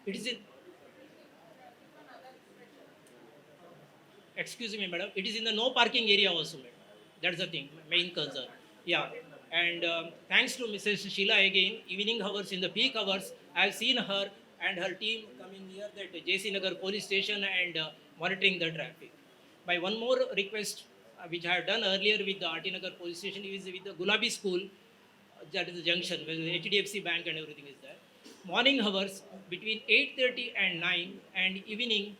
it is in, excuse me, madam, it is in the no parking area also, madam. That's the thing, main concern. Yeah. And thanks to Mrs. Sheila again, evening hours, in the peak hours, I have seen her and her team coming near that JC Nagar police station and monitoring the traffic. My one more request, which I have done earlier with the RT Nagar police station, is with the Gulabi school, that is the junction, where the HDFC bank and everything is there. Morning hours, between 8:30 and 9, and evening,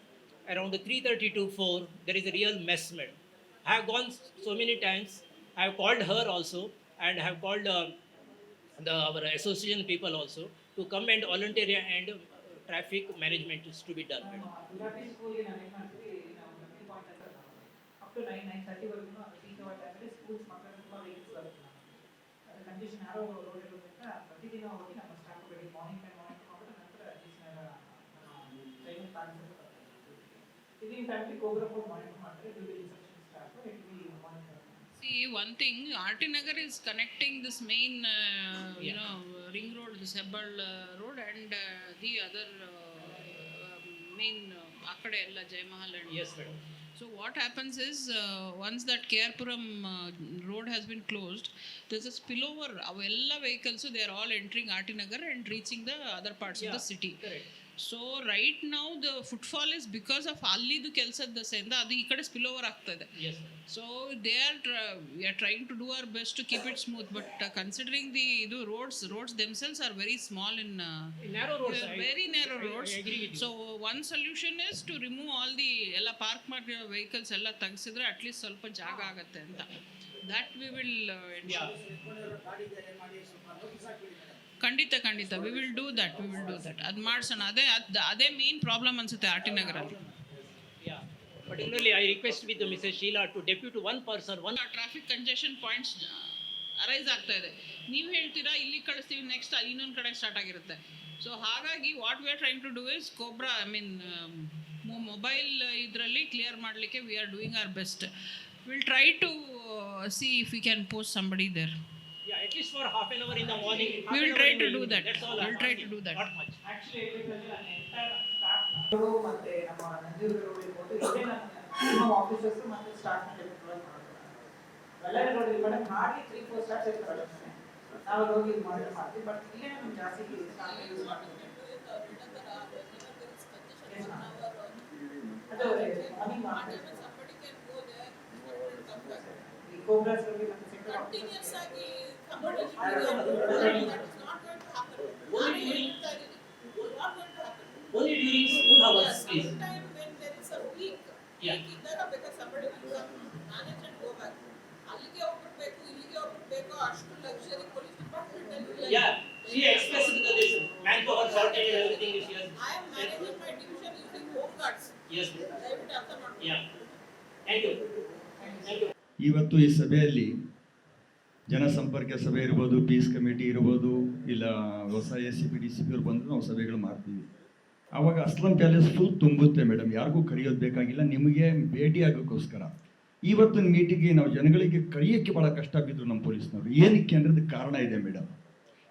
around 3:30 to 4, there is a real mess, madam. I have gone so many times. I have called her also, and have called our association people also to come and volunteer and traffic management is to be done. Up to 9:30 ವರೆಗೂ ಅದು peak hour time schools ಮಕ್ಕಳು ತುಂಬ vehicles ಬರುತ್ತೆ. Condition ಯಾರೋ road ಇರೋದ್ರಿಂದ ಪ್ರತಿದಿನ ಹೋಗಿ ನಮ್ಮ ಸ್ಟಾಫ್ ಗಳಿಗೆ ಮಾರ್ನಿಂಗ್ ಟೈಮ್ ಮಾನಿಟರ್ ಮಾಡಿದ್ರೆ ನಂತರ ಟ್ರೈನಿಂಗ್ ಪಾರ್ಟಿಸಿಪೇಟ್ ಮಾಡ್ತಾರೆ. ಇದೀನ್ ಟೈಮ್ ಕೋಬ್ರಾ ಮಾನಿಟರ್ ಮಾಡ್ತಾರೆ. Duty reception staff it will monitor. See, one thing, RT Nagar is connecting this main, ring road, this Hebbal road, and the other main, Akkade ella Jai Mahal and. Yes, madam. So So what happens is once that KR-Puram road has been closed, there's a spillover. Avella vehicles, they are all entering RT Nagar and reaching the other parts of the city. Correct. So right now the footfall is because of ಅಲ್ಲಿದು ಕೆಲಸದ ದಸೆಯಿಂದ ಅದು ಈ ಕಡೆ spill over ಆಗ್ತದೆ. Yes. So we are trying to do our best to keep it smooth, but considering the roads themselves are very small in Narrow roads. very narrow roads. I agree with you. So one solution is to remove all the ಎಲ್ಲ park ಮಾಡಿರೋ vehicles ಎಲ್ಲ ತೆಗೆಸಿದ್ರೆ at least ಸ್ವಲ್ಪ ಜಾಗ ಆಗತ್ತೆ ಅಂತ. That we will ಖಂಡಿತ we will do that. ಅದು ಮಾಡ್ಸೋಣ. ಅದೇ ಮೇನ್ ಪ್ರಾಬ್ಲಮ್ ಅನ್ಸುತ್ತೆ RT ನಗರಲ್ಲಿ. Yeah. Particularly, I request with Mrs. Sheila to depute one person, one traffic congestion points arise ಆಗ್ತಾ ಇದೆ. ನೀವು ಹೇಳ್ತೀರಾ ಇಲ್ಲಿ ಕಳಿಸ್ತೀವಿ, ನೆಕ್ಸ್ಟ್ ಇನ್ನೊಂದು ಕಡೆ ಸ್ಟಾರ್ಟ್ ಆಗಿರುತ್ತೆ. ಸೊ ಹಾಗಾಗಿ what we are trying to do is cobra mobile ಇದರಲ್ಲಿ ಕ್ಲಿಯರ್ ಮಾಡಲಿಕ್ಕೆ we are doing our best. Will try to see if we can post somebody there. Yeah, at least for half an hour in the morning. We will try to do that. We'll try to do that. Actually, ಮತ್ತೆ ನಮ್ಮ ನಂಜೂರು ಇರ್ಬೋದು, ಇಲ್ಲೇ ನಮ್ಮ officers ಮತ್ತೆ staff ಎಲ್ಲರೂ ನೋಡಿ madam hardly 3-4 staffs ಇರ್ತಾರೆ. ನಾವು ಹೋಗಿ ಇದು ಮಾಡ್ತೀವಿ, ಬಟ್ ಇಲ್ಲೇ ನಮ್ಗೆ ಜಾಸ್ತಿ ಸ್ಟಾಫ್ ಯೂಸ್ ಮಾಡ್ತೀವಿ. ಅದು ಮಾರ್ನಿಂಗ್ ಮಾಡ್ತೀವಿ. ಈ ಕೋಬ್ರಾಸ್ ಬಗ್ಗೆ ಮತ್ತೆ ಸೆಕ್ಟರ್ ಕಂಟಿನ್ಯೂಸ್ ಆಗಿ only during school hours, please. Sometime when there is a week ಇದ್ದಾಗ ಬೇಕಾದ್ರೆ somebody will come manage and go back. ಅಲ್ಲಿಗೆ ಒಬ್ಬರು ಬೇಕು, ಇಲ್ಲಿಗೆ ಒಬ್ಬರು ಬೇಕು, ಅಷ್ಟು ಲಕ್ಸುರಿ ಪೊಲೀಸ್ ಡಿಪಾರ್ಟ್ಮೆಂಟ್ ಅಲ್ಲಿ ಇಲ್ಲ. Yeah, she expressed this manpower shortage and everything is here. I am managing my division using home guards. Yes. ದಯವಿಟ್ಟು ಅರ್ಥ ಮಾಡ್ಕೊಳ್ಳಿ. Yeah. Thank you. ಇವತ್ತು ಈ ಸಭೆಯಲ್ಲಿ ಜನಸಂಪರ್ಕ ಸಭೆ ಇರ್ಬೋದು, ಪೀಸ್ ಕಮಿಟಿ ಇರ್ಬೋದು, ಇಲ್ಲ ಹೊಸ ACP DCP ಅವ್ರು ಬಂದು ನಾವು ಸಭೆಗಳು ಮಾಡ್ತೀವಿ. ಆವಾಗ ಅಸ್ಲಂ ಪ್ಯಾಲೇಸ್ ಫುಲ್ ತುಂಬುತ್ತೆ ಮೇಡಮ್, ಯಾರಿಗೂ ಕರೆಯೋದು ಬೇಕಾಗಿಲ್ಲ, ನಿಮಗೆ ಭೇಟಿ ಆಗೋಕ್ಕೋಸ್ಕರ. ಇವತ್ತಿನ ಮೀಟಿಂಗ್ಗೆ ನಾವು ಜನಗಳಿಗೆ ಕರೆಯೋಕ್ಕೆ ಭಾಳ ಕಷ್ಟ ಬಿದ್ದರು ನಮ್ಮ ಪೊಲೀಸ್ನವರು. ಏನಕ್ಕೆ ಅಂದರೆ ಕಾರಣ ಇದೆ ಮೇಡಮ್.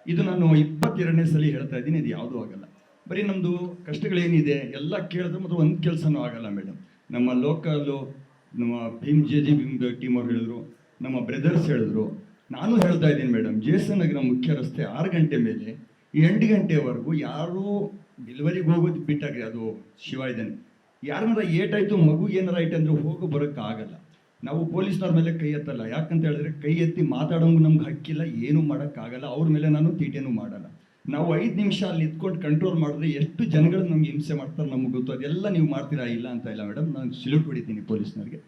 ಇದು ನಾನು 22ನೇ ಸಲ ಹೇಳ್ತಾ ಇದ್ದೀನಿ, ಇದು ಯಾವುದೂ ಆಗಲ್ಲ. ಬರೀ ನಮ್ಮದು ಕಷ್ಟಗಳೇನಿದೆ ಎಲ್ಲ ಕೇಳಿದ್ರೆ ಮತ್ತು ಒಂದು ಕೆಲಸನೂ ಆಗಲ್ಲ ಮೇಡಮ್. ನಮ್ಮ ಲೋಕಲ್ಲು ನಮ್ಮ ಭೀಮ್ ಟೀಮ್ ಅವ್ರು ಹೇಳಿದ್ರು, ನಮ್ಮ ಬ್ರದರ್ಸ್ ಹೇಳಿದ್ರು, ನಾನು ಹೇಳ್ತಾ ಇದ್ದೀನಿ ಮೇಡಮ್. JSN ನಗರ ಮುಖ್ಯ ರಸ್ತೆ 6 ಗಂಟೆ ಮೇಲೆ 8 ಗಂಟೆವರೆಗೂ ಯಾರೂ ಡೆಲಿವರಿಗೆ ಹೋಗೋದು ಬಿಟ್ಟಾಗ್ರಿ, ಅದು ಶಿವ ಇದ್ದಾನೆ, ಯಾರನ್ನಾರ ಏಟಾಯಿತು, ಮಗು ಏನಾರ ಆಯ್ತು ಅಂದರೆ ಹೋಗೋ ಬರೋಕ್ಕಾಗಲ್ಲ. ನಾವು ಪೊಲೀಸ್ನವ್ರ ಮೇಲೆ ಕೈ ಎತ್ತಲ್ಲ, ಯಾಕಂತ ಹೇಳಿದ್ರೆ ಕೈ ಎತ್ತಿ ಮಾತಾಡೋಂಗೂ ನಮ್ಗೆ ಹಕ್ಕಿಲ್ಲ, ಏನೂ ಮಾಡೋಕ್ಕಾಗಲ್ಲ. ಅವ್ರ ಮೇಲೆ ನಾನು ತೀಟೇನೂ ಮಾಡಲ್ಲ. ನಾವು 5 ನಿಮಿಷ ಅಲ್ಲಿ ಇದ್ಕೊಂಡು ಕಂಟ್ರೋಲ್ ಮಾಡಿದ್ರೆ ಎಷ್ಟು ಜನಗಳು ನಮ್ಗೆ ಹಿಂಸೆ ಮಾಡ್ತಾರೆ ನಮ್ಗೆ ಗೊತ್ತು. ಅದೆಲ್ಲ ನೀವು ಮಾಡ್ತೀರಾ ಇಲ್ಲ ಅಂತ ಇಲ್ಲ ಮೇಡಮ್, ನಾನು ಸಿಲ್ಯೂಟ್ ಹೊಡಿತೀನಿ ಪೊಲೀಸ್ನವ್ರಿಗೆ.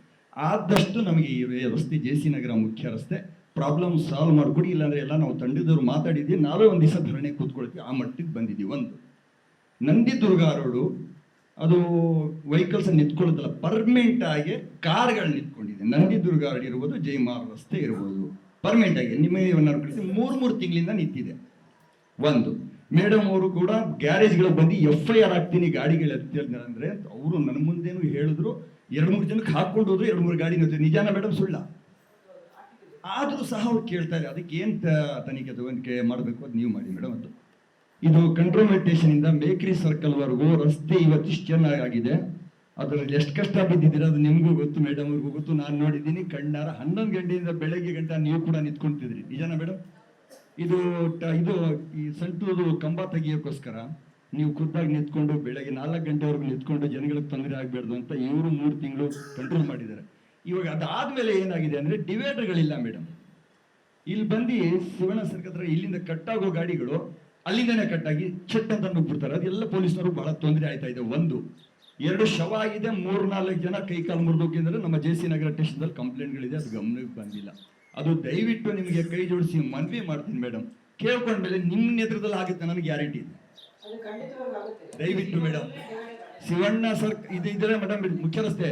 ಆದಷ್ಟು ನಮಗೆ ಈ ರಸ್ತೆ JC ನಗರ ಮುಖ್ಯ ರಸ್ತೆ ಪ್ರಾಬ್ಲಮ್ ಸಾಲ್ವ್ ಮಾಡಿಕೊಡಿ, ಇಲ್ಲಾಂದರೆ ಎಲ್ಲ ನಾವು ತಂಡದವ್ರು ಮಾತಾಡಿದ್ವಿ, ನಾವೇ ಒಂದು ದಿವಸ ಧರಣಿ ಕೂತ್ಕೊಳ್ತೀವಿ, ಆ ಮಟ್ಟಿಗೆ ಬಂದಿದ್ದೀವಿ. ಒಂದು ನಂದಿದುರ್ಗ ರೋಡು ಅದು ವೆಹಿಕಲ್ಸ್ ನಿಂತ್ಕೊಳ್ಳೋದಲ್ಲ, ಪರ್ಮನೆಂಟ್ ಆಗಿ ಕಾರ್ಗಳು ನಿಂತ್ಕೊಂಡಿದೆ. ನಂದಿದುರ್ಗ ರೋಡ್ ಇರ್ಬೋದು, ಜೈಮಾರ್ ರಸ್ತೆ ಇರ್ಬೋದು, ಪರ್ಮನೆಂಟ್ ಆಗಿ ನಿಮಗೆ 3 ತಿಂಗಳಿಂದ ನಿಂತಿದೆ. ಒಂದು ಮೇಡಮ್ ಅವರು ಕೂಡ ಗ್ಯಾರೇಜ್ಗಳು ಬಂದು FIR ಆಗ್ತೀನಿ ಗಾಡಿಗಳು ಎತ್ತಿದ್ರೆ ಅವರು ನನ್ನ ಮುಂದೇನು ಹೇಳಿದ್ರು. 2-3 ಜನಕ್ಕೆ ಹಾಕೊಂಡು ಹೋದ್ರು, 2-3 ಗಾಡಿ ನಿಜಾನ ಮೇಡಮ್ ಸುಳ್ಳ? ಆದರೂ ಸಹ ಅವ್ರು ಕೇಳ್ತಾ ಇಲ್ಲ. ಅದಕ್ಕೆ ಏನು ತನಿಖೆ ಮಾಡಬೇಕು ಅದು ನೀವು ಮಾಡಿ ಮೇಡಮ್. ಅದು ಇದು ಕಂಟ್ರೋಲ್ಮೆಂಟ್ ಸ್ಟೇಷನಿಂದ ಬೇಕರಿ ಸರ್ಕಲ್ವರೆಗೂ ರಸ್ತೆ ಇವತ್ತಿಷ್ಟು ಚೆನ್ನಾಗಿದೆ. ಅದರಲ್ಲಿ ಎಷ್ಟು ಕಷ್ಟ ಬಿದ್ದಿದ್ದೀರಾ ಅದು ನಿಮಗೂ ಗೊತ್ತು, ಮೇಡಮ್ ಅವ್ರಿಗೂ ಗೊತ್ತು, ನಾನು ನೋಡಿದ್ದೀನಿ ಕಣ್ಣಾರ. 11 ಗಂಟೆಯಿಂದ ಬೆಳಗ್ಗೆ ಗಂಟೆ ನೀವು ಕೂಡ ನಿಂತ್ಕೊಂತಿದ್ರಿ, ನಿಜಾನ ಮೇಡಮ್? ಇದು ಈ ಸಂಟೂರು ಕಂಬ ತೆಗಿಯೋಕ್ಕೋಸ್ಕರ ನೀವು ಖುದ್ದಾಗಿ ನಿಂತ್ಕೊಂಡು ಬೆಳಗ್ಗೆ 4 ಗಂಟೆವರೆಗೂ ನಿಂತ್ಕೊಂಡು ಜನಗಳಿಗೆ ತೊಂದರೆ ಆಗಬಾರ್ದು ಅಂತ ಇವರು 3 ತಿಂಗಳು ಕಂಟ್ರೋಲ್ ಮಾಡಿದ್ದಾರೆ. ಇವಾಗ ಅದಾದ್ಮೇಲೆ ಏನಾಗಿದೆ ಅಂದರೆ ಡಿವೈಡರ್ಗಳಿಲ್ಲ ಮೇಡಮ್. ಇಲ್ಲಿ ಬಂದು ಶಿವಣ್ಣ ಸರ್ಕತ್ರ ಇಲ್ಲಿಂದ ಕಟ್ಟಾಗೋ ಗಾಡಿಗಳು ಅಲ್ಲಿಂದನೇ ಕಟ್ಟಾಗಿ ಚೆಟ್ ಅಂತ ನುಗ್ಬಿಡ್ತಾರೆ. ಅದೆಲ್ಲ ಪೊಲೀಸ್ನವರು ಬಹಳ ತೊಂದರೆ ಆಯ್ತಾ ಇದೆ. 1 2 ಶವ ಆಗಿದೆ, 3-4 ಜನ ಕೈ ಕಾಲು ಮುರಿದೋಗಿದ್ರೆ ನಮ್ಮ JC ನಗರ ಸ್ಟೇಷನ್ದಲ್ಲಿ ಕಂಪ್ಲೇಂಟ್ಗಳಿದೆ, ಅದು ಗಮನಕ್ಕೆ ಬಂದಿಲ್ಲ. ಅದು ದಯವಿಟ್ಟು ನಿಮಗೆ ಕೈ ಜೋಡಿಸಿ ಮನವಿ ಮಾಡ್ತೀನಿ ಮೇಡಮ್. ಕೇಳ್ಕೊಂಡ್ಮೇಲೆ ನಿಮ್ಮ ನೇತೃತ್ವದಲ್ಲಿ ಆಗುತ್ತೆ, ನನಗೆ ಗ್ಯಾರಂಟಿ ಇದೆ. ದಯವಿಟ್ಟು ಮೇಡಮ್ ಶಿವಣ್ಣ ಸರ್ ಇದ್ರೆ ಮೇಡಮ್ ಮುಖ್ಯ ರಸ್ತೆ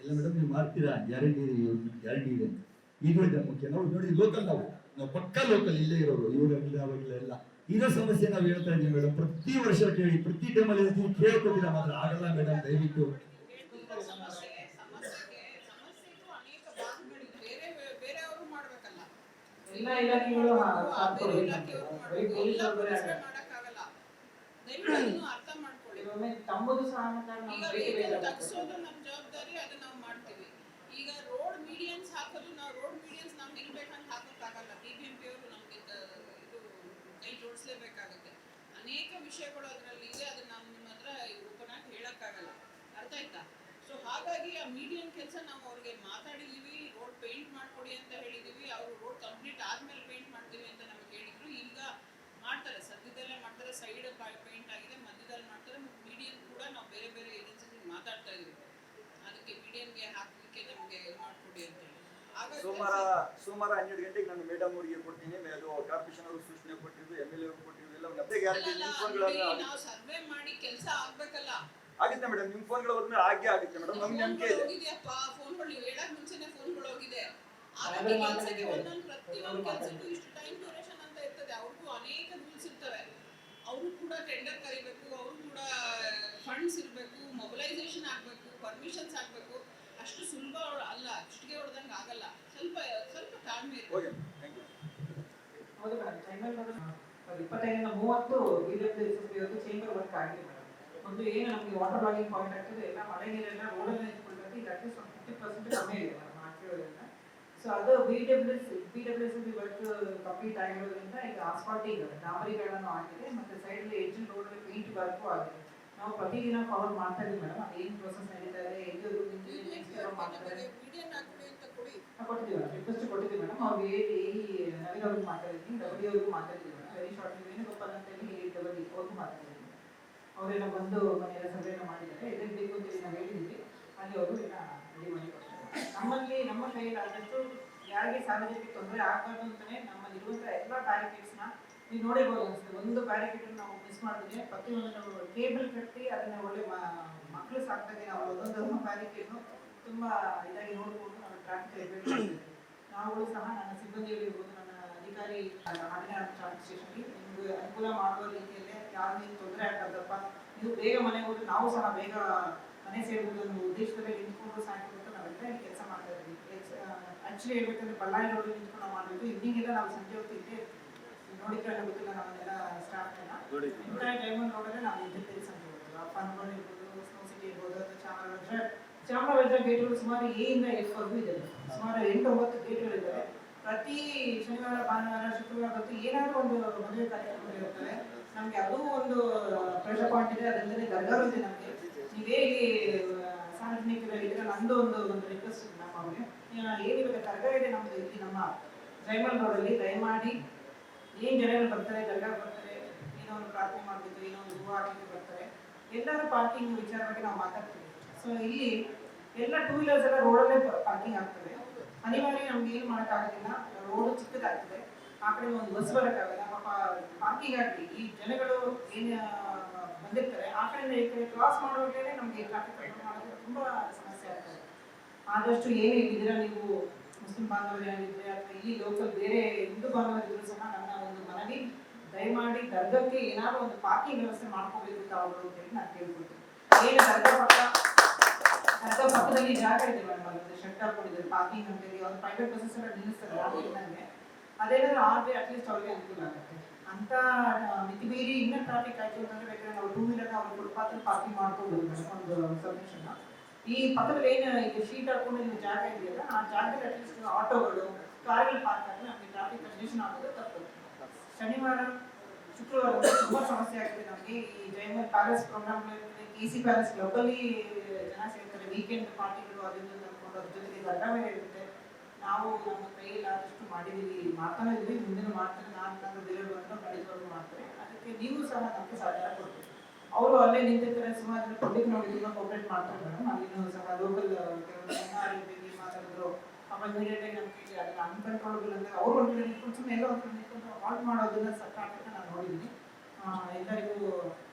ಇಲ್ಲ ಮೇಡಮ್, ನೀವು ಮಾಡ್ತೀರಾ, ಗ್ಯಾರಂಟಿ ಇದೆ. ಈಗ ಮುಖ್ಯ ನಾವು ನೋಡಿ ಲೋಕಲ್, ನಾವು ಪಕ್ಕಾ ಲೋಕಲ್ ಇಲ್ಲೇ ಇರೋರು, ಇವರೆಲ್ಲ ಅವಾಗೆಲ್ಲ ಎಲ್ಲ ಇದೇ ಸಮಸ್ಯೆ ನಾವು ಹೇಳ್ತಾ ಇದ್ದೀವಿ ಮೇಡಮ್. ಪ್ರತಿ ವರ್ಷ ಕೇಳಿ, ಪ್ರತಿ ಟೈಮಲ್ಲಿ ಕೇಳ್ಕೊತೀರಾ ಮಾತ್ರ ಆಗಲ್ಲ ಮೇಡಮ್. ದಯವಿಟ್ಟು ಸಮಸ್ಯೆಗೂ ಅನೇಕ ಭಾಗಗಳಿವೆ, ಬೇರೆಯವರು ಮಾಡಬೇಕಲ್ಲ. ಎಲ್ಲ ಇಲಾಖೆಗಳು ಸಾಥ್ ಕೊಡ್ಬೇಕು. ಬರೀ ಪೊಲೀಸ್ ಅವರೇ ಮಾಡಕ್ಕಾಗಲ್ಲ. ದಯವಿಟ್ಟು ಅದನ್ನು ಅರ್ಥ ಮಾಡ್ಕೊಳ್ಳಿ. ಒಮ್ಮೆ ತಮ್ಮದು ಸಹಕಾರ ಈಗ ತಗ್ಸೋದು ನಮ್ಮ ಜವಾಬ್ದಾರಿ, ಅದು ನಾವು ಮಾಡ್ತೀವಿ. ಈಗ ರೋಡ್ ಮೀಡಿಯನ್ಸ್ ಹಾಕೋದು, ನಾವು ರೋಡ್ ಮೀಡಿಯನ್ಸ್ ನಾವು ಹೆಂಗ್ ಬೇಕಂತ ಹಾಕೋಕ್ಕಾಗಲ್ಲ. BBMP ಅವರು ನಮ್ಗೆ ಇದು ಕೈ ಜೋಡಿಸ್ಲೇಬೇಕಾಗುತ್ತೆ. ಅನೇಕ ವಿಷಯಗಳು ಅದರಲ್ಲಿ ಇದೆ, ಅದನ್ನ ನಾವು ನಿಮ್ಮ ಹತ್ರ ಓಪನ್ ಆಗಿ ಹೇಳಕ್ಕಾಗಲ್ಲ. ಅರ್ಥ ಆಯ್ತಾ? ಸೊ ಹಾಗಾಗಿ ಆ ಮೀಡಿಯನ್ ಕೆಲಸ ನಾವು ಅವ್ರಿಗೆ ಮಾತಾಡಿದೀವಿ. ರೋಡ್ ಪೇಂಟ್ ಮಾಡ್ಕೊಡಿ ಅಂತ ಹೇಳಿದೀವಿ. ಅವರು ರೋಡ್ ಕಂಪ್ಲೀಟ್ ಆದ್ಮೇಲೆ ಪೇಂಟ್ ಮಾಡ್ತೀವಿ ಅಂತ ನಮ್ಗೆ ಹೇಳಿದ್ರು. ಈಗ ಮಾಡ್ತಾರೆ, ಸದ್ಯದಲ್ಲೇ ಮಾಡ್ತಾರೆ. ಸೈಡ್ ಪೇಂಟ್ ಆಗಿದೆ, ಮಧ್ಯದಲ್ಲಿ ಮಾಡ್ತಾರೆ. ಮತ್ತು ಮೀಡಿಯನ್ ಕೂಡ ನಾವು ಬೇರೆ ಬೇರೆ ಏಜೆನ್ಸಿಗೆ ಮಾತಾಡ್ತಾ ಇದೀವಿ. ಅದಕ್ಕೆ ಮೀಡಿಯನ್ಗೆ ಹಾಕಲಿಕ್ಕೆ ನಮಗೆ ಇದು ಮಾಡ್ಕೊಡಿ ಅಂತ ಹೇಳಿ. ಸೋಮವಾರ 12 ಗಂಟೆಗೆ ನಾನು ಮೇಡಮ್ ಅವರಿಗೆ ಕೊಡ್ತೀನಿ. ಅದು ಕಾರ್ಪೊರೇಷನ್ ಅವರು ಸೂಚನೆ ಕೊಟ್ಟಿದ್ದು, MLA ಅವರು ಕೊಟ್ಟಿದ್ದು ಎಲ್ಲ ಮತ್ತೆ ಗ್ಯಾರಂಟಿ. ನಿಮ್ಮ ಫೋನ್ಗಳನ್ನು ನಾವು ಸರ್ವೆ ಮಾಡಿ ಕೆಲಸ ಆಗ್ಬೇಕಲ್ಲ. ಆಗುತ್ತೆ ಮೇಡಮ್, ನಿಮ್ಮ ಫೋನ್ಗಳು ಹೋದ್ಮೇಲೆ ಹಾಗೆ ಆಗುತ್ತೆ ಮೇಡಮ್. ನಮ್ಗೆ ನಂಬಿಕೆ ಇದೆ. ಹೋಗಿದೆಯಪ್ಪ ಫೋನ್ಗಳು, ನೀವು ಹೇಳಕ್ ಮುಂಚೆನೆ ಫೋನ್ಗಳು ಹೋಗಿದೆ. ಆದ್ರೆ ಕೆಲಸಕ್ಕೆ ಒಂದೊಂದು ಪ್ರತಿಯೊಂದು ಕೆಲಸಕ್ಕೂ ಇಷ್ಟು ಟೈಮ್ ಡ್ಯೂರೇಷನ್ ಅಂತ ಇರ್ತದೆ. ಅವ್ರಿಗೂ ಅನೇಕ ರೂಲ್ಸ್ ಇರ್ತವೆ. ಅವರು ಕೂಡ ಟೆಂಡರ್ ಕರಿಬೇಕು, ಅವರು ಕೂಡ ಫಂಡ್ಸ್ ಇರಬೇಕು, ಮೊಬಿಲೈಸೇಷನ್ ಆಗಬೇಕು, ಪರ್ಮಿಷನ್ಸ್ ಆಗಬೇಕು. ಅಷ್ಟು ಸುಲಭ ಅಲ್ಲ, ಇಷ್ಟಿಗೆ ಹೊಡೆದಂಗೆ ಆಗಲ್ಲ. ಸ್ವಲ್ಪ ತಾಳ್ಮೆ ಇರಬೇಕು. Okay, thank you. ಹೌದು ಮೇಡಮ್. ಚೇಂಬರ್ 25ರಿಂದ 30 BWSSB ಚೇಂಬರ್ ವರ್ಕ್ ಆಗಿದೆ ಮೇಡಮ್. ಒಂದು ಏನು ನಮಗೆ ವಾಟರ್ ಲಾಗಿಂಗ್ ಪಾಯಿಂಟ್ ಆಗ್ತದೆ, ಎಲ್ಲ ಮಳೆ ನೀರೆಲ್ಲ ರೋಡಲ್ಲಿ ನಿಂತ್ಕೊಳ್ತದೆ. ಈಗ ಅಟ್ಲೀಸ್ಟ್ 50% ಕಮ್ಮಿ ಇದೆ ಮೇಡಮ್ ಹಾಕಿರೋದ್ರಿಂದ. ಸೊ ಅದು BWSSB ವರ್ಕ್ ಕಂಪ್ಲೀಟ್ ಆಗಿರೋದ್ರಿಂದ ಈಗ ಆಸ್ಫಾಲ್ಟಿಂಗ್ ಡಾಂಬರೀಕರಣ ಆಗಿದೆ. ಮತ್ತು ಸೈಡಲ್ಲಿ ಎಡ್ಜ್ ರೋಡಲ್ಲಿ ಪೇಂಟ್ ವರ್ಕು ಆಗಿದೆ. ನಾವು ಪ್ರತಿದಿನ ಫಾಲೋ ಮಾಡ್ತಾ ಇದ್ದೀವಿ ಮೇಡಮ್. ಅದೇನು ಪ್ರೋಸೆಸ್ ನಡೀತಾ ಇದೆ, ಎಲ್ಲಿ ನೆಕ್ಸ್ಟ್ ಮಾಡ್ತಾರೆ ಕೊಟ್ಟಿದ್ದೀವಿ ಮೇಡಮ್. ರಿಕ್ವೆಸ್ಟ್ ಕೊಟ್ಟಿದ್ದೀವಿ ಮೇಡಮ್. ಅವ್ರಿಗೆ ನವೀನ್ ಅವ್ರಿಗೆ ಮಾತಾಡಿದ್ದೀನಿ, ಡಬ್ಲ್ಯೂ ಅವ್ರಿಗೂ ಮಾತಾಡಿದ್ದೀವಿ ಮೇಡಮ್. ವೆರಿ ಶಾರ್ಟ್ ವೇಣುಗೋಪಾಲ್ ಅಂತ ಹೇಳಿ ಅವ್ರಿಗೂ ಮಾತಾಡಿದ್ದೀನಿ. ಅವರೆಲ್ಲ ಬಂದು ಮನೆಯೆಲ್ಲ ಸರ್ವೆನ ಮಾಡಿದ್ದಾರೆ. ಇದಕ್ಕೆ ಬೇಕು ಅಂತೇಳಿ ನಾವು ಹೇಳಿದ್ದೀವಿ. ಅಲ್ಲಿ ಅವರು ಎಲ್ಲ ರೆಡಿ ಮಾಡಿ ಕೊಡ್ತಾರೆ. ನಮ್ಮಲ್ಲಿ ನಮ್ಮ ಕೈಯಲ್ಲಿ ಆದಷ್ಟು ಯಾರಿಗೆ ಸಾರ್ವಜನಿಕ ತೊಂದರೆ ಆಗಬಾರ್ದು ಅಂತಲೇ ನಮ್ಮಲ್ಲಿರುವಂಥ ಎಲ್ಲ ಬ್ಯಾರಿಕೇಡ್ಸ್ನ ನೀವು ನೋಡಿರ್ಬೋದು ಅನಿಸ್ತದೆ. ಒಂದು ಬ್ಯಾರಿಕೇಡ್ ನಾವು ಮಿಸ್ ಮಾಡಿದ್ರೆ ಪ್ರತಿಯೊಂದು ನಾವು ಕೇಬಲ್ ಕಟ್ಟಿ ಅದನ್ನು ಒಳ್ಳೆ ಮಕ್ಕಳು ಸಾಕ್ತಾಗೆ ನಾವು ಒಂದೊಂದು ಬ್ಯಾರಿಕೇಡ್ನು ತುಂಬ ಇದಾಗಿ ನೋಡಿಕೊಂಡು ನಾವು ಟ್ರಾಫಿಕ್ ಇರಬೇಕು. ನಾವುಗಳು ಸಹ ನನ್ನ ಸಿಬ್ಬಂದಿಗಳಿರ್ಬೋದು, ನನ್ನ ಅಧಿಕಾರಿ ಹಾಡಿನ ಟ್ರಾಫಿಕ್ ಸ್ಟೇಷನ್ಗೆ ನಿಮಗೆ ಅನುಕೂಲ ಮಾಡುವ ರೀತಿಯಲ್ಲೇ ಯಾರು ನೀವು ತೊಂದರೆ ಆಗ್ತದಪ್ಪ, ನೀವು ಬೇಗ ಮನೆಗೆ ಹೋಗಿ ನಾವು ಸಹ ಬೇಗ ಮನೆ ಸೇರ್ಬೋದು ಅನ್ನೋ ಉದ್ದೇಶದಲ್ಲಿ ನಿಂತ್ಕೊಂಡು ಸಾಕಿಬಿಟ್ಟು ನಾವೆಲ್ಲ ಕೆಲಸ ಮಾಡ್ತಾ ಇದ್ದೀವಿ. ಆ್ಯಕ್ಚುಲಿ ಹೇಳ್ಬೇಕಂದ್ರೆ ಬಳ್ಳಾರಿ ರೋಡಲ್ಲಿ ನಿಂತ್ಕೊಂಡು ನಾವು ಮಾಡಬೇಕು. ಈವ್ನಿಂಗ್ ಎಲ್ಲ ನಾವು ಸಂಜೆ ಹೊತ್ತು ಇದ್ದೇ ನೋಡಿದ್ರೆ ಗೊತ್ತಿಲ್ಲ ನಮ್ಮನ್ನೆಲ್ಲ ಸ್ಟಾಫ್ನೆಲ್ಲ. ಎಂಟೈರ್ ಡೈಮಂಡ್ ರೋಡಲ್ಲೇ ನಾವು ಇದ್ದ ಕೆಲಸ ಮಾಡ್ಬೋದು. ಫನ್ಗಳು ಇರ್ಬೋದು, ಸ್ನೋ ಸಿಟಿ ಇರ್ಬೋದು, ಅಥವಾ ಚಾಮರಾಜ ಗೇಟ್ಗಳು ಸುಮಾರು A ಇಂದ F ವರೆಗೂ ಇದೆ. ಸುಮಾರು 8-9 ಗೇಟ್ಗಳಿದ್ದಾವೆ. ಪ್ರತಿ ಶನಿವಾರ, ಭಾನುವಾರ, ಶುಕ್ರವಾರ ಹೊತ್ತು ಏನಾದರೂ ಒಂದು ಮದುವೆ ಕಾರ್ಯಕ್ರಮಗಳು ಇರ್ತವೆ. ನಮಗೆ ಅದು ಒಂದು ಪ್ರೆಷರ್ ಪಾಯಿಂಟ್ ಇದೆ. ಅದಲ್ಲದೆ ದರ್ಗಾರು ಇದೆ ನಮಗೆ. ನೀವೇ ಸಾರ್ವಜನಿಕರಾಗಿದ್ದರೆ ನಂದು ಒಂದು ರಿಕ್ವೆಸ್ಟ್ ನಮ್ಮ ಅವ್ರಿಗೆ ಏನಿವಾಗ ದರ್ಗಾ ಇದೆ ನಮ್ಮದು ಇಲ್ಲಿ ನಮ್ಮ ಡೈಮಂಡ್ ರೋಡಲ್ಲಿ. ದಯಮಾಡಿ ಏನು ಜನಗಳು ಬರ್ತಾರೆ, ದರ್ಗಾ ಬರ್ತಾರೆ, ಏನೋ ಒಂದು ಪ್ರಾರ್ಥನೆ ಮಾಡಬೇಕು, ಏನೋ ಒಂದು ಹೂವು ಹಾಕಲಿಕ್ಕೆ ಬರ್ತಾರೆ, ಎಲ್ಲರೂ ಪಾರ್ಕಿಂಗ್ ವಿಚಾರವಾಗಿ ನಾವು ಮಾತಾಡ್ತೀವಿ. ಸೊ ಇಲ್ಲಿ ಎಲ್ಲ 2 ವೀಲರ್ಸ್ ಎಲ್ಲ ರೋಡಲ್ಲೇ ಪಾರ್ಕಿಂಗ್ ಆಗ್ತದೆ. ಅನಿವಾರ್ಯ ನಮ್ಗೆ ಏನು ಮಾಡೋಕ್ಕಾಗೋದಿಲ್ಲ, ರೋಡು ಚಿಕ್ಕದಾಗ್ತದೆ. ಆ ಕಡೆ ಒಂದು ಬಸ್ ಬರೋಕ್ಕಾಗಲ್ಲ. ಪಾಪ ಪಾರ್ಕಿಂಗ್ ಆಗಲಿ ಈ ಜನಗಳು ಏನು ಬಂದಿರ್ತಾರೆ ಆ ಕಡೆಯಿಂದ ಈ ಕಡೆ ಕ್ರಾಸ್ ಮಾಡುವಾಗಲೇ ನಮಗೆ ಟ್ರಾಫಿಕ್ ಕಂಟ್ರೋಲ್ ಮಾಡೋದು ತುಂಬ ಸಮಸ್ಯೆ ಆಗ್ತದೆ. ಆದಷ್ಟು ಏನೇ ಇದ್ದೀರಾ ನೀವು ಮುಸ್ಲಿಂ ಬಾಂಧವರಾಗಿದ್ದರೆ ಅಥವಾ ಇಲ್ಲಿ ಲೋಕಲ್ ಬೇರೆ ಹಿಂದೂ ಬಾಂಧವರಿದ್ದರೂ ಸಹ ನನ್ನ ಒಂದು ಮನವಿ, ದಯಮಾಡಿ ದರ್ಗಕ್ಕೆ ಏನಾದರೂ ಒಂದು ಪಾರ್ಕಿಂಗ್ ವ್ಯವಸ್ಥೆ ಮಾಡ್ಕೋಬೇಕು ತಾವು ಅಂತೇಳಿ ನಾನು ಕೇಳ್ಕೊಳ್ತೀನಿ. ಏನು ದರ್ಗಾ ಪಕ್ಕದಲ್ಲಿ ಜಾಗ ಇದೆ ಮೇಡಮ್, ಅದೊಂದು ಶೆಡ್ ಹಾಕೊಂಡಿದ್ದಾರೆ ಪಾರ್ಕಿಂಗ್ ಅಂತೇಳಿ. ಒಂದು ಪ್ರೈವೇಟ್ ಬಸ್ಸಸ್ ಎಲ್ಲ ನಿಲ್ಲಿಸ್ತಾರೆ ನನಗೆ. ಅದೇನಾದ್ರೂ ಆದರೆ ಅಟ್ಲೀಸ್ಟ್ ಅವ್ರಿಗೆ ಅನುಕೂಲ ಆಗುತ್ತೆ ಅಂತ. ಮಿತಿ ಮೀರಿ ಇನ್ನೂ ಟ್ರಾಫಿಕ್ ಆಯಿತು ಅಂತಂದರೆ ಬೇಕಾದ್ರೆ ನಾವು 2 ವೀಲರ್ನ ಅವ್ರು ಫುಟ್ಪಾತಲ್ಲಿ ಪಾರ್ಕಿಂಗ್ ಮಾಡ್ಕೋಬೋದು ಮೇಡಮ್. ಒಂದು ಸಬ್ಮಿಷನ್ನ ಈ ಪಕ್ಕದಲ್ಲಿ ಏನು ಈಗ ಶೀಟ್ ಹಾಕೊಂಡು ನೀವು ಜಾಗ ಇದೆಯಲ್ಲ, ಆ ಜಾಗದಲ್ಲಿ ಅಟ್ಲೀಸ್ಟ್ ಆಟೋಗಳು, ಕಾರ್ಗಳು ಪಾರ್ಕ್ ಆದರೆ ನಮಗೆ ಟ್ರಾಫಿಕ್ ಕಂಜೆಷನ್ ಆಗೋದು ತಪ್ಪು. ಶನಿವಾರ, ಶುಕ್ರವಾರ ತುಂಬ ಸಮಸ್ಯೆ ಆಗ್ತದೆ ನಮಗೆ. ಈ ಜೈಮರ್ ಪ್ಯಾಲೇಸ್ ಪ್ರೋಗ್ರಾಮ್ಗಳು ಇರ್ತದೆ, KC ಪ್ಯಾಲೇಸ್ ಗ್ಲೋಬಲಿ ಜನ ಸೇರ್ತಾರೆ. ವೀಕೆಂಡ್ ಪಾರ್ಟಿಗಳು ಅದನ್ನು ಅಂದ್ಕೊಂಡು ಅದ್ರ ಜೊತೆಗೆ ದರ್ಗಾ ಬೇರೆ ಇರುತ್ತೆ. ನಾವು ನಮ್ಮ ಕೈಯಲ್ಲಿ ಆದಷ್ಟು ಮಾಡಿದ್ದೀವಿ, ಮಾಡ್ತಾನೆ ಇದ್ವಿ, ಮುಂದಿನ ಮಾಡ್ತಾರೆ. ನಾನು ಬೇರೆ ನಡೆದವರು ಮಾಡ್ತಾರೆ. ಅದಕ್ಕೆ ನೀವು ಸಹ ನಮಗೆ ಸಹಕಾರ ಕೊಡ್ತೀವಿ. ಅವರು ಅಲ್ಲೇ ನಿಂತಿರ್ತಾರೆ, ಸುಮಾರು ಜನ ಪಬ್ಲಿಕ್ ನೋಡಿ ತುಂಬ ಕೋಆಪರೇಟ್ ಮಾಡ್ತಾರೆ ಮೇಡಮ್. ಅಲ್ಲಿನೂ ಸಹ ಲೋಕಲ್ ಕೆಲವರು ಮಾತಾಡಿದ್ರು. ಆಮೇಲೆ ಇಮಿಡಿಯೇಟಾಗಿ ನಮ್ಮ ಕೈಗೆ ಅದನ್ನು ಅನ್ಕಂಟ್ರೋಲಬಲ್ ಅಂದರೆ ಅವ್ರು ಒಂದು ಕಡೆ ನಿಂತ್ಕೊಂಡು ಸುಮ್ಮನೆ ಎಲ್ಲ ಒಂದು ಕಡೆ ನಿಂತ್ಕೊಂಡು ಹಾಲ್ಟ್ ಮಾಡೋದನ್ನ ಸರ್ಕಾರಕ್ಕೆ ನಾನು ನೋಡಿದ್ದೀನಿ. ಎಲ್ಲರಿಗೂ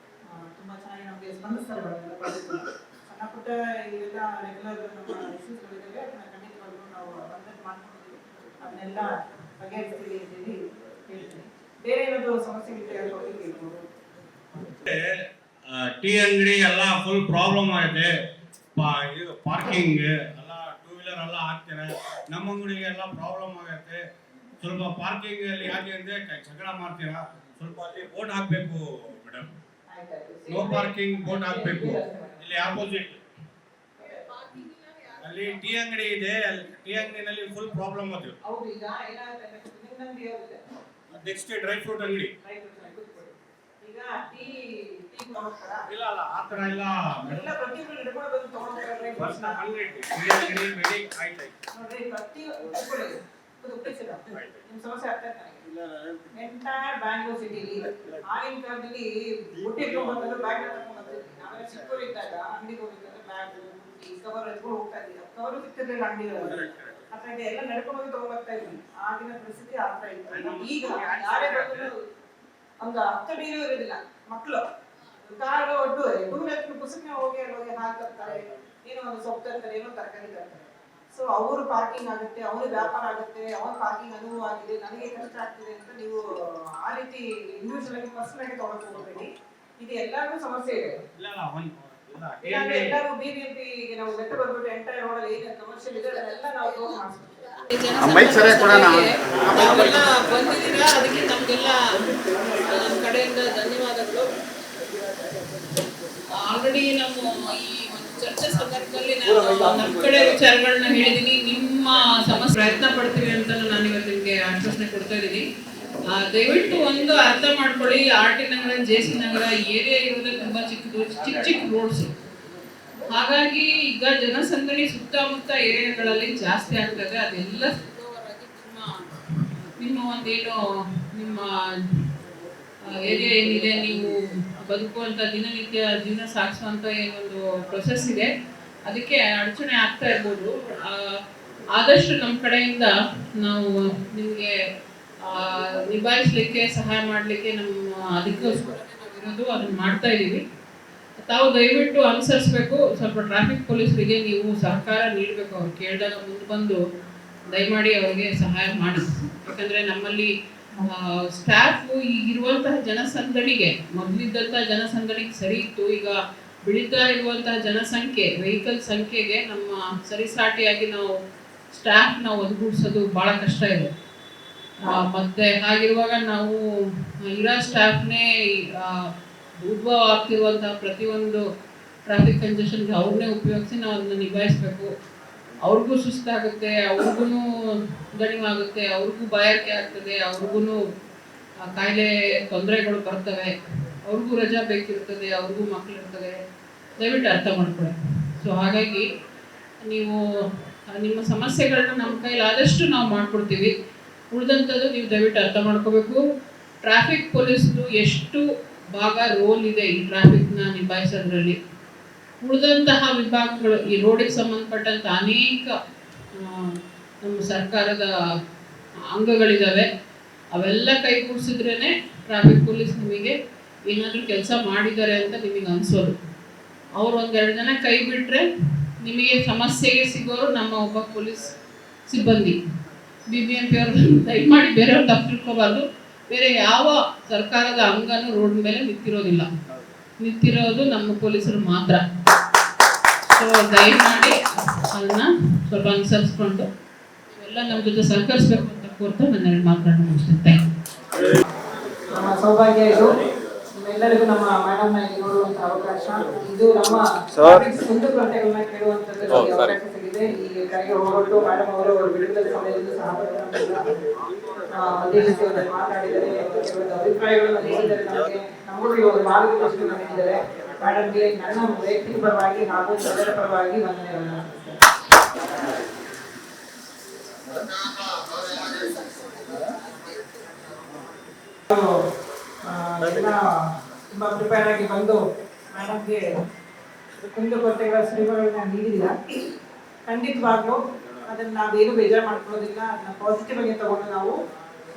ತುಂಬ ಚೆನ್ನಾಗಿ ನಮಗೆ ಸ್ಪಂದಿಸ್ತಾರೆ ಮೇಡಮ್. ಎಲ್ಲ ಪಬ್ಲಿಕ್ ಸಣ್ಣ ಪುಟ್ಟ ಇವೆಲ್ಲ ರೆಗ್ಯುಲರ್ ನಮ್ಮ ಇಶ್ಯೂಸ್ಗಳಿದ್ದಾವೆ, ಅದನ್ನು ಖಂಡಿತವಾಗ್ಲೂ ನಾವು ಬಂದದ್ದು ಮಾಡ್ಕೊಂಡಿದ್ದೀವಿ. ಅದನ್ನೆಲ್ಲ ಬಗೆಹರಿಸ್ತೀವಿ ಅಂತೇಳಿ ಹೇಳ್ತೀನಿ. ಬೇರೆ ಏನಾದರೂ ಸಮಸ್ಯೆಗಳಿದೆ ಹೇಳ್ಬೋದು, ಕೇಳ್ಬೋದು. ಟೀ ಅಂಗಡಿ ಎಲ್ಲ ಫುಲ್ ಪ್ರಾಬ್ಲಮ್ ಆಗಿದೆ. ಇದು ಪಾರ್ಕಿಂಗ್ ಎಲ್ಲ 2 ವೀಲರ್ ಎಲ್ಲ ಹಾಕ್ತಾರೆ. ನಮ್ಮ ಅಂಗಡಿಗೆ ಎಲ್ಲ ಪ್ರಾಬ್ಲಮ್ ಆಗೈತೆ. ಸ್ವಲ್ಪ ಪಾರ್ಕಿಂಗ್ ಅಲ್ಲಿ ಯಾಕೆ ಅಂದ್ರೆ ಜಗಳ ಮಾಡ್ತೀರಾ, ಸ್ವಲ್ಪ ಅಲ್ಲಿ ಬೋರ್ಡ್ ಹಾಕ್ಬೇಕು ಮೇಡಮ್, ನೋ ಪಾರ್ಕಿಂಗ್ ಬೋರ್ಡ್ ಹಾಕ್ಬೇಕು. ಇಲ್ಲಿ ಆಪೋಸಿಟ್ ಅಲ್ಲಿ ಟೀ ಅಂಗಡಿ ಇದೆ, ಅಲ್ಲಿ ಟೀ ಅಂಗಡಿನಲ್ಲಿ ಫುಲ್ ಪ್ರಾಬ್ಲಮ್ ಅದು. ಹೌದು, ಈಗ ಏನಾಗುತ್ತೆ ನಿಮ್ಮಲ್ಲಿ ಇರುತ್ತೆ ನೆಕ್ಸ್ಟ್ ಡ್ರೈ ಫ್ರೂಟ್ ಅಂಗಡಿ. ಈಗ ಟೀ ತಗೋತಾರ ಇಲ್ಲ ಅಲ್ಲ, ಆ ತರ ಇಲ್ಲ ಎಲ್ಲ ಪ್ರತಿಯೊಬ್ಬರು ಹಿಡ್ಕೊಂಡು ಬಂದು ತಗೊಂಡ್ರೆ ಫಸ್ಟ್ ಅಂಗಡಿ ಟೀ ಅಂಗಡಿ ಬಿಡಿ ಆಯ್ತು ನೋಡ್ರಿ, ಪ್ರತಿಯೊಬ್ಬರು ನಿಮ್ಮ ಸಮಸ್ಯೆ ಆಗ್ತಾ ಇದೆ ಎಂಟೈರ್ ಬ್ಯಾಂಗ್ಳೂರ್ ಸಿಟಿಲಿ. ಆಗಿನ ಕಾಲದಲ್ಲಿ ಬುಟ್ಟಿ ಇಟ್ಕೊಂಡ್ಬಂದ್ರೆ ಬ್ಯಾಗ್ ತಗೊಂಡ್ಬಂದ್ರಿ. ನಾವೆಲ್ಲ ಚಿಕ್ಕವರು ಇದ್ದಾಗ ಅಂಗಡಿಗೆ ಹೋಗಿದ್ದಾಗ ಬ್ಯಾಗ್ ಕವರ್ ಎತ್ಕೊಂಡು ಹೋಗ್ತಾ ಇದ್ವಿ. ಕವರು ಸಿಕ್ತಿರ್ಲಿಲ್ಲ ಅಂಗಡಿಗಳಲ್ಲಿ. ಅಥವಾ ಎಲ್ಲ ನಡ್ಕೊಂಡು ಹೋಗಿ ತಗೊಂಡ್ಬರ್ತಾ ಇದ್ವಿ. ಆಗಿನ ಪರಿಸ್ಥಿತಿ ಆಗ್ತಾ ಇತ್ತು. ಈಗ ಯಾರೇ ಬಂದ್ರು ಒಂದು 10 ಡೀಲು ಇರೋದಿಲ್ಲ. ಮಕ್ಕಳು ಕಾರು ಟೂ ವೀಲರ್ ಪುಸ್ತಕ ಹೋಗಿ ಹಾಕ್ತಾರೆ, ಏನೋ ಒಂದು ಸೊಪ್ಪು ತರ್ತಾರೆ, ಏನೋ ತರಕಾರಿ ತರ್ತಾರೆ. ಸೊ ಅವರು ಪಾರ್ಕಿಂಗ್ ಆಗುತ್ತೆ, ಅವ್ರ ವ್ಯಾಪಾರ ಆಗುತ್ತೆ, ಅವ್ರ ಪಾರ್ಕಿಂಗ್ ಅನುಭವ ಆಗಿದೆ, ನನಗೆ ಕಷ್ಟ ಆಗ್ತಿದೆ ಅಂತ ನೀವು ಆ ರೀತಿ ಇಂಡಿವಿಜುವಲ್ ಆಗಿ ಪರ್ಸನಲ್ ಆಗಿ ತಗೊಂಡು ಹೋಗಬೇಡಿ. ಇದು ಎಲ್ಲರಿಗೂ ಸಮಸ್ಯೆ ಇದೆ. ಎಲ್ಲರೂ BBMP ನಾವು ಲೆಕ್ಕ ಬರ್ಬಿಟ್ಟು ಎಂಟೈರ್ ರೋಡ್ ಅಲ್ಲಿ ಏನೇನು ಕಮರ್ಷಿಯಲ್ ಇದೆ ಅದನ್ನೆಲ್ಲ ನಾವು ಕ್ಲೋಸ್ ಮಾಡಿಸ್ತೀವಿ. ಬಂದಿದ್ದೀರಾ, ಅದಕ್ಕೆ ನಮಗೆಲ್ಲ ನಮ್ಮ ಕಡೆಯಿಂದ ಧನ್ಯವಾದಗಳು. ಆಲ್ರೆಡಿ ನಾವು ಈ ಒಂದು ಚರ್ಚೆ ಸಂದರ್ಭದಲ್ಲಿ ನಾನು ನಮ್ಮ ಕಡೆ ವಿಚಾರಗಳನ್ನ ಹೇಳಿದೀನಿ. ನಿಮ್ಮ ಸಮಸ್ಯೆ ಪ್ರಯತ್ನ ಪಡ್ತೀವಿ ಅಂತ ನಾನು ಇವತ್ತು ನಿಮಗೆ ಆಶ್ವಾಸನೆ ಕೊಡ್ತಾ ಇದ್ದೀನಿ. ದಯವಿಟ್ಟು ಒಂದು ಅರ್ಥ ಮಾಡ್ಕೊಳ್ಳಿ, RT ನಗರ, JC ನಗರ ಏರಿಯಾ ಇರೋದೇ ತುಂಬಾ ಚಿಕ್ಕದು, ಚಿಕ್ಕ ರೋಡ್ಸ್. ಹಾಗಾಗಿ ಈಗ ಜನಸಂದಣಿ ಸುತ್ತಮುತ್ತ ಏರಿಯಾಗಳಲ್ಲಿ ಜಾಸ್ತಿ ಆಗ್ತದೆ. ಅದೆಲ್ಲ ನಿಮ್ಮ ಒಂದೇನು ನಿಮ್ಮ ಏರಿಯಾ ಏನಿದೆ, ನೀವು ಬದುಕುವಂಥ ದಿನನಿತ್ಯ ಜೀವನ ಸಾಗಿಸುವಂಥ ಏನೊಂದು ಪ್ರೊಸೆಸ್ ಇದೆ, ಅದಕ್ಕೆ ಅಡಚಣೆ ಆಗ್ತಾ ಇರ್ಬೋದು. ಆದಷ್ಟು ನಮ್ಮ ಕಡೆಯಿಂದ ನಾವು ನಿಮಗೆ ನಿಭಾಯಿಸಲಿಕ್ಕೆ ಸಹಾಯ ಮಾಡಲಿಕ್ಕೆ ನಮ್ಮ ಅದಕ್ಕೋಸ್ಕರ ಇರೋದು, ಅದನ್ನು ಮಾಡ್ತಾ ಇದ್ದೀವಿ. ತಾವು ದಯವಿಟ್ಟು ಅನುಸರಿಸಬೇಕು. ಸ್ವಲ್ಪ ಟ್ರಾಫಿಕ್ ಪೊಲೀಸರಿಗೆ ನೀವು ಸಹಕಾರ ನೀಡಬೇಕು. ಅವ್ರು ಕೇಳಿದಾಗ ಮುಂದೆ ಬಂದು ದಯಮಾಡಿ ಅವರಿಗೆ ಸಹಾಯ ಮಾಡಿ. ಯಾಕಂದರೆ ನಮ್ಮಲ್ಲಿ ಸ್ಟಾಫ್ ಈಗಿರುವಂತಹ ಜನಸಂದಣಿಗೆ, ಮೊದಲಿದ್ದಂಥ ಜನಸಂದಣಿಗೆ ಸರಿ ಇತ್ತು. ಈಗ ಬೆಳೀತಾ ಇರುವಂತಹ ಜನಸಂಖ್ಯೆ, ವೆಹಿಕಲ್ ಸಂಖ್ಯೆಗೆ ನಮ್ಮ ಸರಿಸಾಟಿಯಾಗಿ ನಾವು ಸ್ಟಾಫ್ನ ಒದಗಿಸೋದು ಭಾಳ ಕಷ್ಟ ಇದೆ. ಮತ್ತು ಹಾಗಿರುವಾಗ ನಾವು ಇರೋ ಸ್ಟಾಫ್ನೇ ಉದ್ಭವ ಆಗ್ತಿರುವಂತಹ ಪ್ರತಿಯೊಂದು ಟ್ರಾಫಿಕ್ ಕಂಜೆಷನ್ಗೆ ಅವ್ರನ್ನೇ ಉಪಯೋಗಿಸಿ ನಾವು ಅದನ್ನ ನಿಭಾಯಿಸಬೇಕು. ಅವ್ರಿಗೂ ಸುಸ್ತಾಗುತ್ತೆ, ಅವ್ರಿಗೂ ದಣಿವಾಗುತ್ತೆ, ಅವ್ರಿಗೂ ಬಾಯಾರಿಕೆ ಆಗ್ತದೆ, ಅವ್ರಿಗೂ ಕಾಯಿಲೆ ತೊಂದರೆಗಳು ಬರ್ತವೆ, ಅವ್ರಿಗೂ ರಜಾ ಬೇಕಿರ್ತದೆ, ಅವ್ರಿಗೂ ಮಕ್ಕಳಿರ್ತದೆ. ದಯವಿಟ್ಟು ಅರ್ಥ ಮಾಡ್ಕೊಳ್ಳಿ. ಸೊ ಹಾಗಾಗಿ ನೀವು ನಿಮ್ಮ ಸಮಸ್ಯೆಗಳನ್ನ ನಮ್ಮ ಕೈಲಿ ಆದಷ್ಟು ನಾವು ಮಾಡ್ಕೊಡ್ತೀವಿ. ಉಳಿದಂಥದ್ದು ನೀವು ದಯವಿಟ್ಟು ಅರ್ಥ ಮಾಡ್ಕೋಬೇಕು. ಟ್ರಾಫಿಕ್ ಪೊಲೀಸ್ದು ಎಷ್ಟು ಭಾಗ ರೋಲ್ ಇದೆ ಈ ಟ್ರಾಫಿಕ್ನ ನಿಭಾಯಿಸೋದ್ರಲ್ಲಿ. ಉಳಿದಂತಹ ವಿಭಾಗಗಳು, ಈ ರೋಡಿಗೆ ಸಂಬಂಧಪಟ್ಟಂಥ ಅನೇಕ ನಮ್ಮ ಸರ್ಕಾರದ ಅಂಗಗಳಿದ್ದಾವೆ. ಅವೆಲ್ಲ ಕೈಗೂಡಿಸಿದ್ರೇ ಟ್ರಾಫಿಕ್ ಪೊಲೀಸ್ ನಿಮಗೆ ಏನಾದರೂ ಕೆಲಸ ಮಾಡಿದ್ದಾರೆ ಅಂತ ನಿಮಗೆ ಅನಿಸೋದು. ಅವ್ರು 1-2 ಜನ ಕೈ ಬಿಟ್ಟರೆ ನಿಮಗೆ ಸಮಸ್ಯೆಗೆ ಸಿಗೋರು ನಮ್ಮ ಒಬ್ಬ ಪೊಲೀಸ್ ಸಿಬ್ಬಂದಿ. BBMP ಅವರು ದಯಮಾಡಿ ಬೇರೆಯವ್ರು ತಪ್ಪು ತಿಳ್ಕೋಬಾರ್ದು. ಬೇರೆ ಯಾವ ಸರ್ಕಾರದ ಅಂಗನೂ ರೋಡ್ ಮೇಲೆ ನಿಂತಿರೋದಿಲ್ಲ, ನಿಂತಿರೋದು ನಮ್ಮ ಪೊಲೀಸರು ಮಾತ್ರ. ಸೊ ದಯಮಾಡಿ ಅದನ್ನ ಸ್ವಲ್ಪ ಅನುಸರಿಸ್ಕೊಂಡು ಎಲ್ಲ ನಮ್ಮ ಜೊತೆ ಸಹಕರಿಸಬೇಕು ಅಂತ ಕೋರ್ತಾ ನನ್ನ ಮಾತನ್ನು ಮುಗಿಸ್ತೇನೆ. Thank you. ನಮ್ಮ ಸೌಭಾಗ್ಯ ಇದು. ಎಲ್ಲರಿಗೂ ನಮ್ಮ ಮೇಡಮ್ ನ ನೋಡುವಂತ ಅವಕಾಶ ಇದು. ನಮ್ಮ ಕುಂದುಕೊರತೆಗಳನ್ನ ಕೇಳುವಂತದ್ದು ಅವಕಾಶ ಸಿಗಿದೆ. ಈ ಕರೆಗೆ ಹೋಗ್ಬಿಟ್ಟು ಮೇಡಮ್ ಅವರು ಬಿಡುಗಡೆ ಸಮಯದಲ್ಲಿ ಸಹ ಉದ್ದೇಶಿಸಿ ಮಾತಾಡಿದರೆ, ಅಭಿಪ್ರಾಯಗಳನ್ನು ನೀಡಿದರೆ, ನಮಗೆ ಒಂದು ಮಾರ್ಗದರ್ಶನ ನೀಡಿದರೆ ಮೇಡಮ್ಗೆ ನನ್ನ ವೈಯಕ್ತಿಕ ಪರವಾಗಿ ಹಾಗೂ ಎಲ್ಲರ ಪರವಾಗಿ ವಂದನೆಗಳನ್ನು ಎಲ್ಲ ತುಂಬ ಪ್ರಿಪೇರ್ ಆಗಿ ಬಂದು ಮೇಡಮ್ಗೆ ಕುಂದುಕೊರತೆಗಳ ಶ್ರೀಗಳನ್ನ ನೀಡಿದ್ದೀರಾ. ಖಂಡಿತವಾಗ್ಲೂ ಅದನ್ನು ನಾವೇನು ಬೇಜಾರು ಮಾಡ್ಕೊಳ್ಳೋದಿಲ್ಲ. ಅದನ್ನ ಪಾಸಿಟಿವ್ ಆಗಿ ತಗೊಂಡು ನಾವು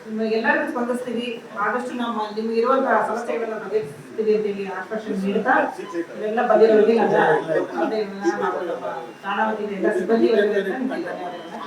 ನಿಮಗೆಲ್ಲರಿಗೂ ಸ್ಪಂದಿಸ್ತೀವಿ. ಆದಷ್ಟು ನಿಮಗೆ ಇರುವಂತಹ ಸಮಸ್ಯೆಗಳನ್ನ ಬಗೆಹರಿಸ್ತೀವಿ ಅಂತೇಳಿ ಆಶ್ವಾಸನೆ ನೀಡ್ತಾ ಇವೆಲ್ಲ ಬಗೆಹರಿಸಿ ಠಾಣಾ ವತಿಯಿಂದ ಎಲ್ಲ ಸಿಬ್ಬಂದಿ ವರ್ಗದಿಂದ ನಿಮಗೆ ಧನ್ಯವಾದಗಳನ್ನ.